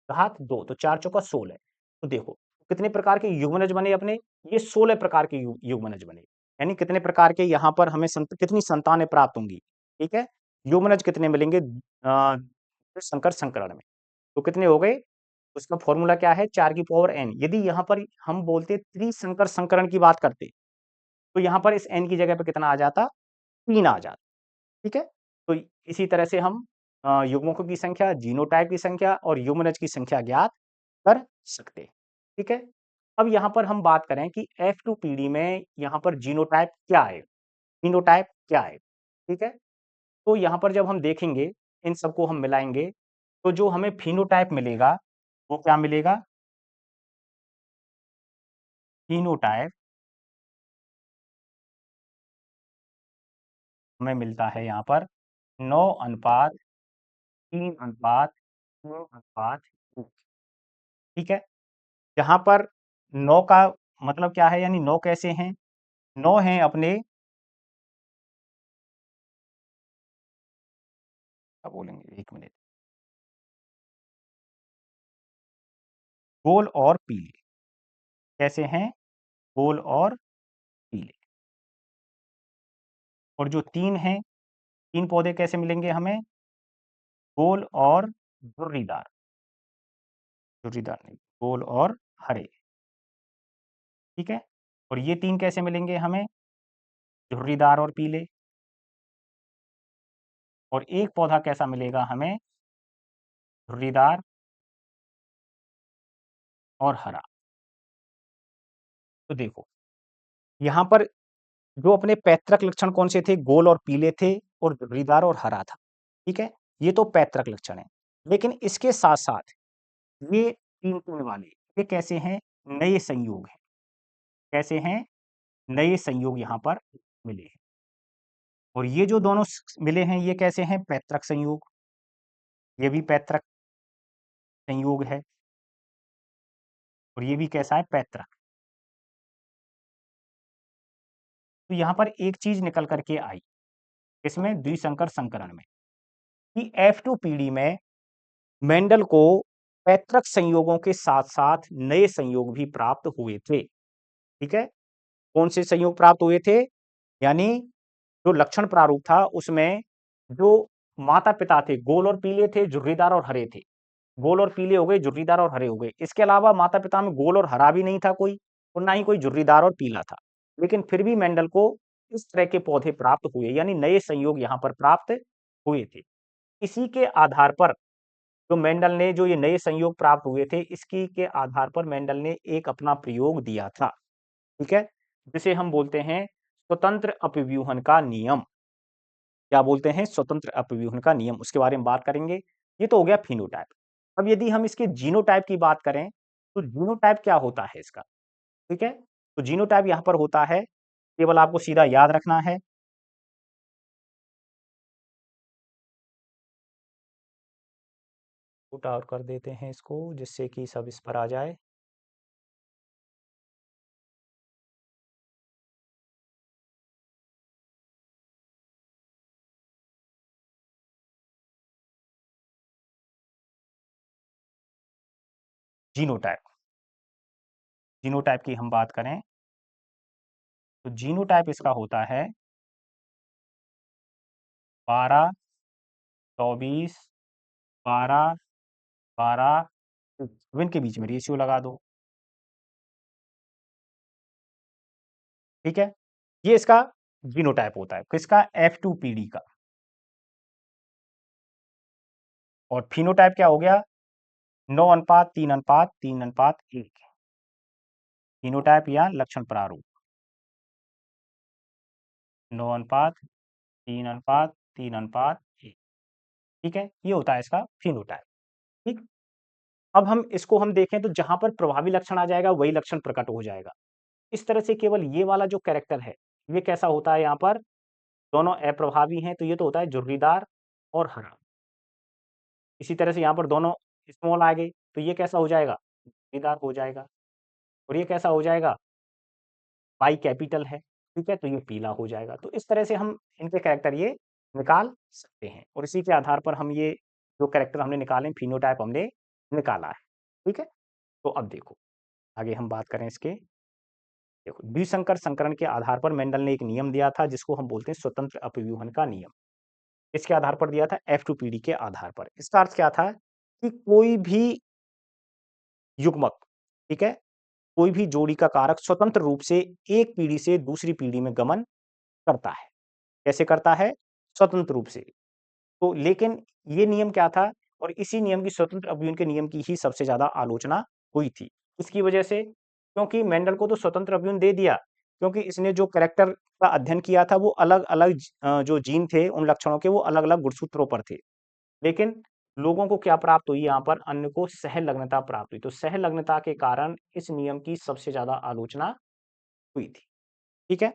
घात 2, तो 4 चौका 16। तो देखो कितने प्रकार के युग्मनज बने अपने, ये 16 प्रकार के युग्मनज बने, यानी कितने प्रकार के यहाँ पर हमें कितनी संतानें प्राप्त होंगी, ठीक है। युग्मनज कितने मिलेंगे संकर संकरण में, तो कितने हो गए, उसका फॉर्मूला क्या है, 4 की पावर n। यदि यहाँ पर हम बोलते त्रिसंकर संकरण की बात करते, तो यहाँ पर इस n की जगह पे कितना आ जाता, 3 आ जाता, ठीक है। तो इसी तरह से हम युग्मकों की संख्या, जीनोटाइप की संख्या और युग्मनज की संख्या ज्ञात कर सकते हैं, ठीक है। अब यहाँ पर हम बात करें कि F2PD में यहाँ पर जीनोटाइप क्या है, फिनोटाइप क्या है, ठीक है। तो यहाँ पर जब हम देखेंगे, इन सबको हम मिलाएंगे, तो जो हमें फिनोटाइप मिलेगा वो क्या मिलेगा, फिनोटाइप हमें मिलता है यहाँ पर 9:3:3:2, ठीक है। यहाँ पर 9 का मतलब क्या है, यानी 9 कैसे हैं, 9 हैं अपने, क्या बोलेंगे, एक मिनट, गोल और पीले, कैसे हैं, गोल और पीले। और जो 3 हैं, 3 पौधे कैसे मिलेंगे हमें, गोल और झुर्रीदार, झुर्रीदार नहीं, गोल और हरे, ठीक है। और ये 3 कैसे मिलेंगे हमें, झुर्रीदार और पीले। और एक पौधा कैसा मिलेगा हमें, झुर्रीदार और हरा। तो देखो यहाँ पर जो अपने पैतृक लक्षण कौन से थे, गोल और पीले थे, और झुर्रीदार और हरा था, ठीक है। ये तो पैतृक लक्षण है, लेकिन इसके साथ साथ ये 3 वाले, ये कैसे हैं, नए संयोग हैं, कैसे हैं, नए संयोग यहाँ पर मिले हैं। और ये जो दोनों मिले हैं, ये कैसे हैं, पैतृक संयोग, ये भी पैतृक संयोग है, और ये भी कैसा है, पैतृक। तो यहाँ पर एक चीज निकल करके आई, इसमें द्विसंकर संकरण में, कि F2PD में मेंडल को पैतृक संयोगों के साथ साथ नए संयोग भी प्राप्त हुए थे, ठीक है। कौन से संयोग प्राप्त हुए थे, यानी जो लक्षण प्रारूप था उसमें जो माता पिता थे, गोल और पीले थे, झुर्रीदार और हरे थे, गोल और पीले हो गए, झुर्रीदार और हरे हो गए। इसके अलावा माता पिता में गोल और हरा भी नहीं था कोई, और ना ही कोई झुर्रीदार और पीला था, लेकिन फिर भी मेंडल को इस तरह के पौधे प्राप्त हुए, यानी नए संयोग यहाँ पर प्राप्त हुए थे। इसी के आधार पर जो मेंडल ने, जो ये नए संयोग प्राप्त हुए थे, इसकी के आधार पर मेंडल ने एक अपना प्रयोग दिया था, ठीक है, जिसे हम बोलते हैं स्वतंत्र अपव्यूहन का नियम। क्या बोलते हैं, स्वतंत्र अपव्यूहन का नियम, उसके बारे में बात करेंगे। ये तो हो गया फिनोटाइप। अब यदि हम इसके जीनोटाइप की बात करें, तो जीनोटाइप क्या होता है इसका, ठीक है। तो जीनोटाइप यहाँ पर होता है, केवल आपको सीधा याद रखना है, पुट आउट कर देते हैं इसको, जिससे कि सब इस पर आ जाए। जीनोटाइप, जीनोटाइप की हम बात करें तो जीनोटाइप इसका होता है 12, 24, 12, 12, 7 के बीच में रेशियो लगा दो, ठीक है? ये इसका जीनोटाइप होता है, किसका? F2PD का। और फिनोटाइप क्या हो गया? 9 अनुपात 3 अनुपात 3 अनुपात 1। फिनोटाइप या लक्षण प्रारूप 9 अनुपात 3 अनुपात 3 अनुपात 1, ठीक है? ये होता है इसका फिनोटाइप, ठीक? अब हम देखें तो जहां पर प्रभावी लक्षण आ जाएगा वही लक्षण प्रकट हो जाएगा। इस तरह से केवल ये वाला जो कैरेक्टर है, ये कैसा होता है? यहाँ पर दोनों अप्रभावी हैं, तो ये तो होता है झुर्रीदार और हरा। इसी तरह से यहाँ पर दोनों स्मॉल आ गए, तो ये कैसा हो जाएगा? झुर्रीदार हो जाएगा। और ये कैसा हो जाएगा? पाई कैपिटल है, ठीक है? तो ये पीला हो जाएगा। तो इस तरह से हम इनके कैरेक्टर ये निकाल सकते हैं, और इसी के आधार पर हम ये जो कैरेक्टर हमने निकाले, फिनोटाइप हमने निकाला है, ठीक है? तो अब देखो, आगे हम बात करें इसके। देखो, द्विसंकर संकरण के आधार पर मेंडल ने एक नियम दिया था, जिसको हम बोलते हैं स्वतंत्र अपव्यूहन का नियम। इसके आधार पर दिया था F2PD के आधार पर। इसका अर्थ क्या था? कि कोई भी युग्मक, ठीक है? कोई भी जोड़ी का कारक स्वतंत्र रूप से एक पीढ़ी से दूसरी पीढ़ी में गमन करता है। कैसे करता है? स्वतंत्र रूप से। तो लेकिन ये नियम क्या था? और इसी नियम की, स्वतंत्र अपव्यूहन के नियम की ही सबसे ज़्यादा आलोचना हुई थी। इसकी वजह से, क्योंकि मेंडल को तो स्वतंत्र अपव्यूहन दे दिया, क्योंकि इसने जो कैरेक्टर का अध्ययन किया था वो अलग-अलग जो जीन थे उन लक्षणों के, वो अलग-अलग गुणसूत्रों पर थे। लेकिन लोगों को क्या प्राप्त हुई? यहाँ पर अन्य को सहलग्नता प्राप्त हुई। तो सहलग्नता के कारण इस नियम की सबसे ज़्यादा आलोचना हुई थी। ठीक है?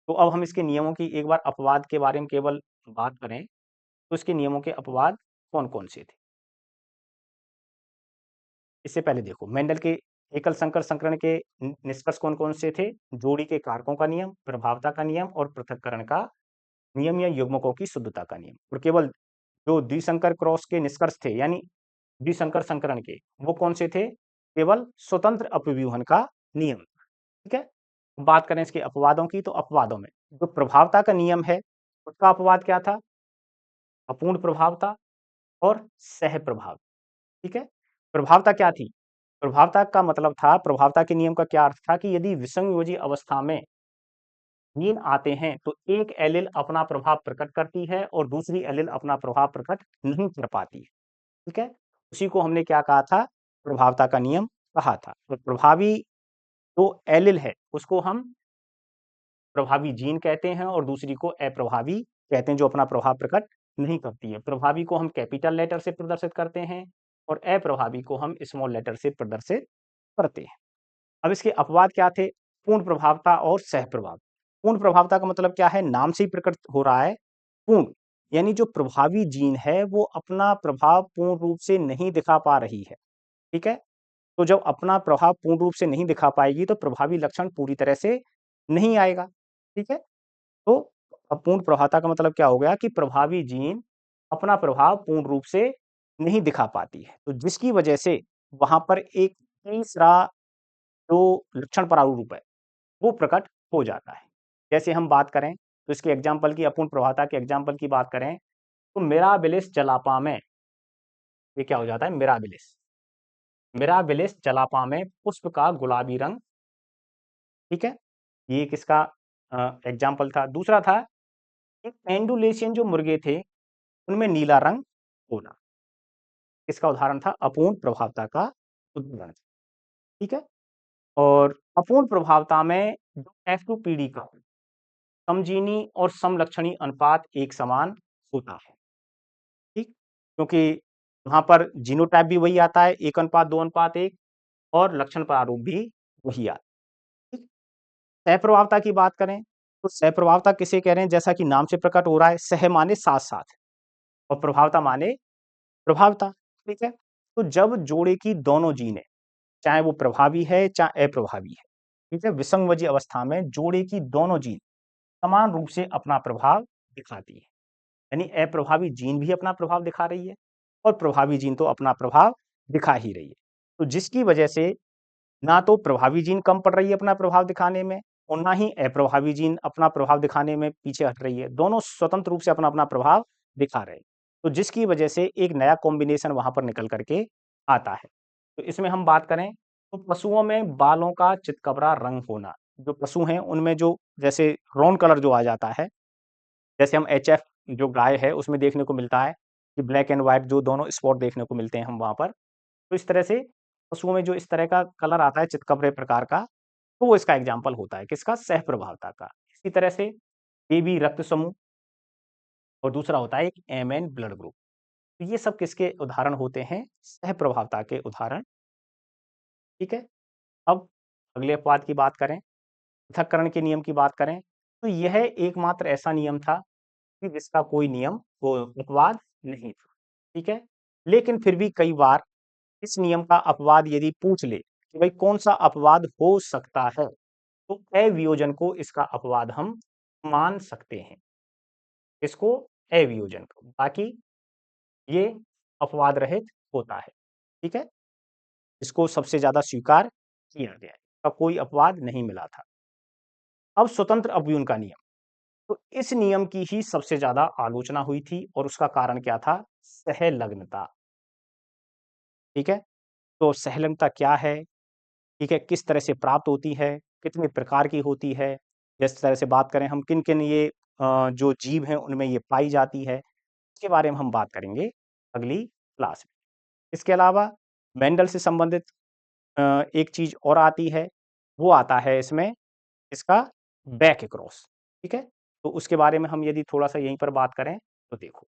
तो अब हम इसके नियमों की एक बार अपवाद के बारे में केवल बात करें, तो इसके नियमों के अपवाद कौन-कौन से थे? इससे पहले देखो, मेंडल के एकल संकर संकरण के निष्कर्ष कौन-कौन से थे? जोड़ी के कारकों का नियम, प्रभावता का नियम और पृथक्करण का नियम या युग्मकों की शुद्धता का नियम। और केवल जो द्विसंकर क्रॉस के निष्कर्ष थे, यानी द्विसंकर संकरण के, वो कौन से थे? केवल स्वतंत्र अपव्यूहन का नियम, ठीक है? बात करें इसके अपवादों की, तो अपवादों में जो प्रभावता का नियम है, उसका अपवाद क्या था? अपूर्ण प्रभावता और सहप्रभाव, ठीक है? प्रभावता क्या थी? प्रभावता का मतलब था, प्रभावता के नियम का क्या अर्थ था? कि यदि विषमयोजी अवस्था में जीन आते हैं, तो एक एलील अपना प्रभाव प्रकट करती है और दूसरी एलील अपना प्रभाव प्रकट नहीं कर पाती है, ठीक है? उसी को हमने क्या कहा था? प्रभावता का नियम कहा था। तो प्रभावी जो एलील है, उसको हम प्रभावी जीन कहते हैं, और दूसरी को अप्रभावी कहते हैं, जो अपना प्रभाव प्रकट नहीं करती है। प्रभावी को हम कैपिटल लेटर से प्रदर्शित करते हैं, और अप्रभावी को हम स्मॉल लेटर से प्रदर्शित करते हैं। अब इसके अपवाद क्या थे? पूर्ण प्रभावता और सहप्रभाव। पूर्ण प्रभावता का मतलब क्या है? नाम से ही प्रकट हो रहा है, पूर्ण, यानी जो प्रभावी जीन है वो अपना प्रभाव पूर्ण रूप से नहीं दिखा पा रही है, ठीक है? तो जब अपना प्रभाव पूर्ण रूप से नहीं दिखा पाएगी, तो प्रभावी लक्षण पूरी तरह से नहीं आएगा, ठीक है? तो अपूर्ण प्रभावता का मतलब क्या हो गया? कि प्रभावी जीन अपना प्रभाव पूर्ण रूप से नहीं दिखा पाती है, तो जिसकी वजह से वहां पर एक तीसरा जो लक्षण प्रारूप है, वो प्रकट हो जाता है। जैसे हम बात करें, तो इसके एग्जाम्पल की, अपूर्ण प्रभावता के एग्जाम्पल की बात करें, तो मिराबिलिस जलापा में, ये क्या हो जाता है? मिराबिलिस, मिराबिलिस जलापा में पुष्प का गुलाबी रंग, ठीक है? ये किसका एग्जाम्पल था? दूसरा था, एक पेंडुलेशियन जो मुर्गे थे, उनमें नीला रंग होना। इसका उदाहरण था अपूर्ण प्रभावता का उदाहरण, ठीक है? और अपूर्ण प्रभावता में जो F2PD का समजीनी और समलक्षणी अनुपात एक समान होता है, ठीक? क्योंकि वहाँ पर जीनोटाइप भी वही आता है, 1 अनुपात 2 अनुपात 1, और लक्षण प्रारूप भी वही आता है, ठीक? सहप्रभावता की बात करें, तो सहप्रभावता किसे कह रहे हैं? जैसा कि नाम से प्रकट हो रहा है, सह माने साथ-साथ और प्रभावता माने प्रभावता। ठीक है? तो जब जोड़े की दोनों जीनें, चाहे वो प्रभावी है, चाहे अप्रभावी है, ठीक है? विसंगवजी अवस्था में जोड़े की दोनों जीन समान रूप से अपना प्रभाव दिखाती है। यानी अप्रभावी जीन भी अपना प्रभाव दिखा रही है और प्रभावी जीन तो अपना प्रभाव दिखा ही रही है। तो जिसकी वजह से ना तो प्रभावी जीन कम पड़ रही है अपना प्रभाव दिखाने में और ना ही अप्रभावी जीन अपना प्रभाव दिखाने में पीछे हट रही है। दोनों स्वतंत्र रूप से अपना-अपना प्रभाव दिखा रहे हैं। तो जिसकी वजह से एक नया कॉम्बिनेशन वहाँ पर निकल कर के आता है। तो इसमें हम बात करें तो पशुओं में बालों का चितकबरा रंग होना। जो पशु हैं उनमें जो जैसे ब्राउन कलर जो आ जाता है, जैसे हम एचएफ जो गाय है उसमें देखने को मिलता है कि ब्लैक एंड व्हाइट जो दोनों स्पॉट देखने को मिलते हैं हम वहाँ पर। तो इस तरह से पशुओं में जो इस तरह का कलर आता है चितकबरे प्रकार का, तो वो इसका एग्जाम्पल होता है किसका? सहप्रभावता का। इसी तरह से एबी रक्त समूह और दूसरा होता है एक एमएन ब्लड ग्रुप। तो ये सब किसके उदाहरण होते हैं? सहप्रभावता के उदाहरण, ठीक है? अब अगले अपवाद की बात करें, पृथक्करण के नियम की बात करें, तो यह एकमात्र ऐसा नियम था कि जिसका कोई नियम वो अपवाद नहीं था, ठीक है? लेकिन फिर भी कई बार इस नियम का अपवाद यदि पूछ ले कि भाई कौन-सा अपवाद हो सकता है, तो अवियोजन को इसका अपवाद हम मान सकते हैं। इसको अवियोजन को, बाकी ये अपवाद रहित होता है, ठीक है? इसको सबसे ज़्यादा स्वीकार किया गया है। इसका कोई अपवाद नहीं मिला था। अब स्वतंत्र अपव्यूहन का नियम, तो इस नियम की ही सबसे ज़्यादा आलोचना हुई थी और उसका कारण क्या था? सहलग्नता, ठीक है? तो सहलग्नता क्या है? ठीक है, किस तरह से प्राप्त होती है, कितने प्रकार की होती है, जिस तरह से बात करें हम किन-किन ये जो जीव हैं उनमें ये पाई जाती है, इसके बारे में हम बात करेंगे अगली क्लास में। इसके अलावा मेंडल से संबंधित एक चीज़ और आती है, वो आता है इसमें इसका बैक क्रॉस, ठीक है? तो उसके बारे में हम यदि थोड़ा-सा यहीं पर बात करें, तो देखो,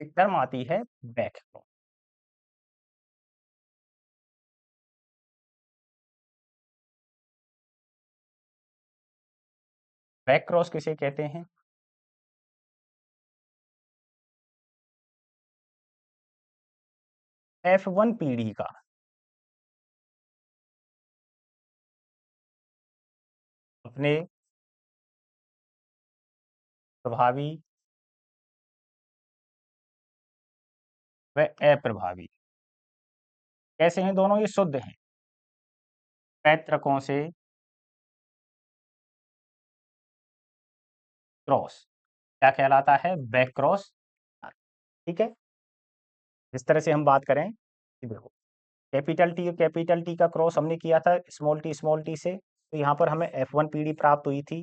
एक टर्म आती है बैक क्रॉस। बैक क्रॉस किसे कहते हैं? F1 पीढ़ी का अपने प्रभावी व अप्रभावी, कैसे हैं दोनों? ये शुद्ध हैं। पैतृकों से क्रॉस क्या कहलाता है? बैक क्रॉस, ठीक है? जिस तरह से हम बात करें कि देखो, कैपिटल टी और कैपिटल टी का क्रॉस हमने किया था स्मॉल टी से, तो यहाँ पर हमें F1 पीढ़ी प्राप्त हुई थी,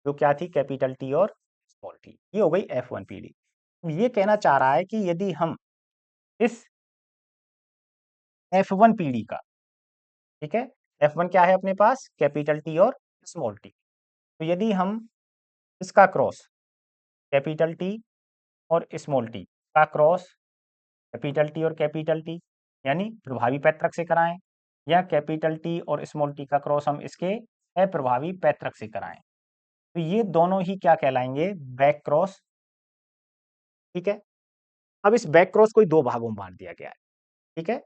जो क्या थी? कैपिटल टी और स्मॉल टी, ये हो गई F1 पीढ़ी। ये कहना चाह रहा है कि यदि हम इस F1 पीढ़ी का, ठीक है? F1 क्या है अपने पास? कैपिटल टी और स्मॉल टी। तो यदि हम इसका क्रॉस कैपिटल टी और स्मॉल टी का क्रॉस कैपिटल टी और कैपिटल टी यानी प्रभावी पैतृक से कराएं या कैपिटल टी और स्मॉल टी का क्रॉस हम इसके अप्रभावी पैतृक से कराएं, तो ये दोनों ही क्या कहलाएंगे? बैक क्रॉस, ठीक है? अब इस बैक क्रॉस को 2 भागों में बाँट दिया गया है, ठीक है?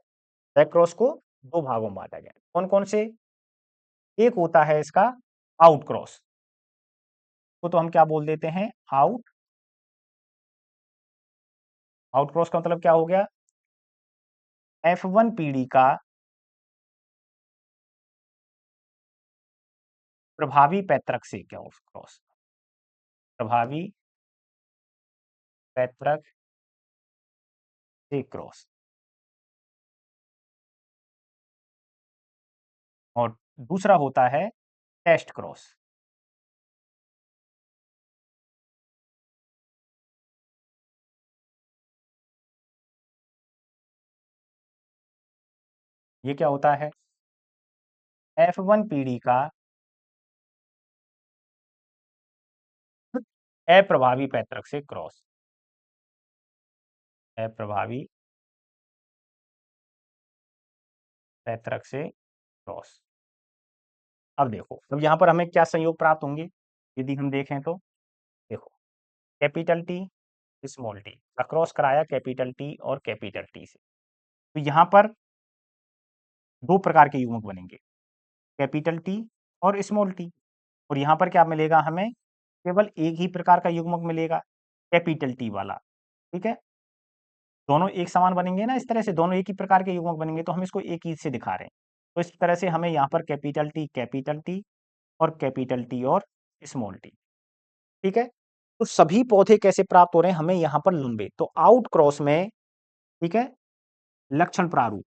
बैक क्रॉस को 2 भागों में बाँटा गया है। कौन-कौन से? एक होता है इसका आउट क्रॉस, को तो हम क्या बोल देते हैं? आउट क्रॉस का मतलब क्या हो गया? F1 पीढ़ी का प्रभावी पैतृक से क्या क्रॉस, प्रभावी पैतृक से क्रॉस, और दूसरा होता है टेस्ट क्रॉस। ये क्या होता है? F1 पीढ़ी का अप्रभावी पैतृक से क्रॉस, अप्रभावी पैतृक से क्रॉस। अब देखो, अब यहाँ पर हमें क्या संयोग प्राप्त होंगे यदि हम देखें तो? देखो, कैपिटल टी, स्मॉल टी का क्रॉस कराया कैपिटल टी और कैपिटल टी से, तो यहाँ पर 2 प्रकार के युग्मक बनेंगे, कैपिटल टी और स्मॉल टी। और यहाँ पर क्या मिलेगा हमें? केवल एक ही प्रकार का युग्मक मिलेगा, कैपिटल टी वाला, ठीक है? दोनों एक समान बनेंगे ना, इस तरह से दोनों एक ही प्रकार के युग्मक बनेंगे, तो हम इसको एक ही से दिखा रहे हैं। तो इस तरह से हमें यहाँ पर कैपिटल टी और कैपिटल टी और स्मॉल टी, ठीक है? तो सभी पौधे कैसे प्राप्त हो रहे हैं? हमें यहाँ पर लंबे, तो आउट क्रॉस में, ठीक है, लक्षण प्रारूप,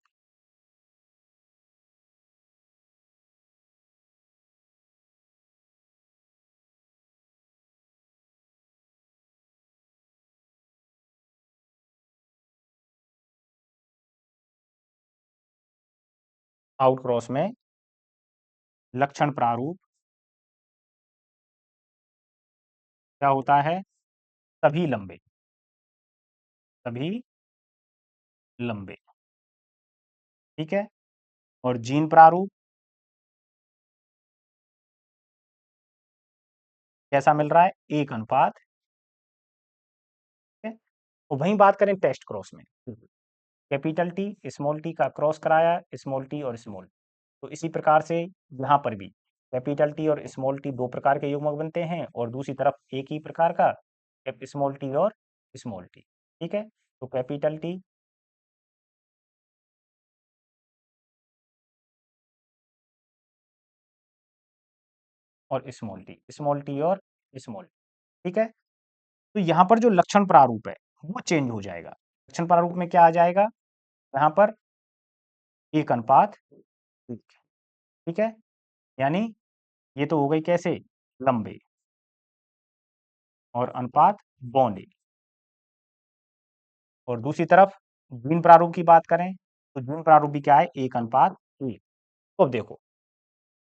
आउट क्रॉस में लक्षण प्रारूप क्या होता है? सभी लंबे, सभी लंबे, ठीक है? और जीन प्रारूप कैसा मिल रहा है? 1 अनुपात, ठीक है? तो वहीं बात करें टेस्ट क्रॉस में, कैपिटल टी, स्मॉल टी का क्रॉस कराया, स्मॉल टी और स्मॉल, तो इसी प्रकार से यहाँ पर भी कैपिटल टी और स्मॉल टी 2 प्रकार के युग्मक बनते हैं और दूसरी तरफ एक ही प्रकार का स्मॉल टी और स्मॉल टी, ठीक है? तो कैपिटल टी और स्मॉल टी और स्मॉल, ठीक है? तो यहाँ पर जो लक्षण प्रारूप है, वो चेंज हो जाएगा। लक्षण प्रारूप में क्या आ जाएगा? यहाँ पर 1 अनुपात 1, ठीक है? यानी ये तो हो गई कैसे? लंबे, और अनुपात बौने। और दूसरी तरफ जीन प्रारूप की बात करें, तो जीन प्रारूप भी क्या है? 1 अनुपात 1। तो अब देखो,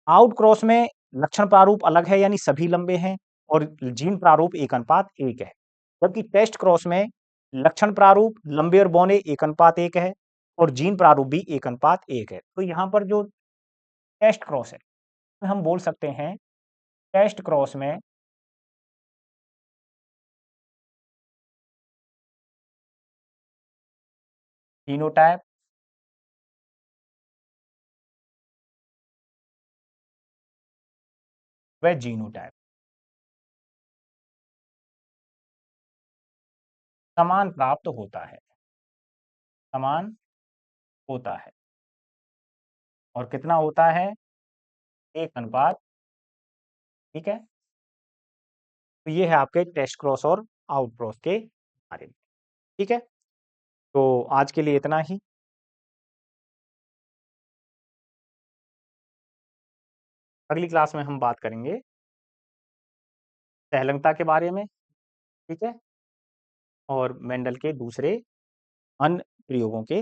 आउट क्रॉस में लक्षण प्रारूप अलग है, यानी सभी लंबे हैं, और जीन प्रारूप 1 अनुपात 1 है। जबकि टेस्ट क्रॉस में लक्षण प्रारूप लंबे और बौने 1 अनुपात 1 है, और जीन प्रारूप भी 1 अनुपात 1 है। तो यहाँ पर जो टेस्ट क्रॉस है, हम बोल सकते हैं टेस्ट क्रॉस में फिनोटाइप व जीनोटाइप समान प्राप्त होता है, समान होता है। और कितना होता है? 1 अनुपात, ठीक है? तो ये है आपके टेस्ट क्रॉस और आउट क्रॉस के बारे में, ठीक है? तो आज के लिए इतना ही। अगली क्लास में हम बात करेंगे सैलंगता के बारे में, ठीक है? और मेंडल के दूसरे अन्य प्रयोगों के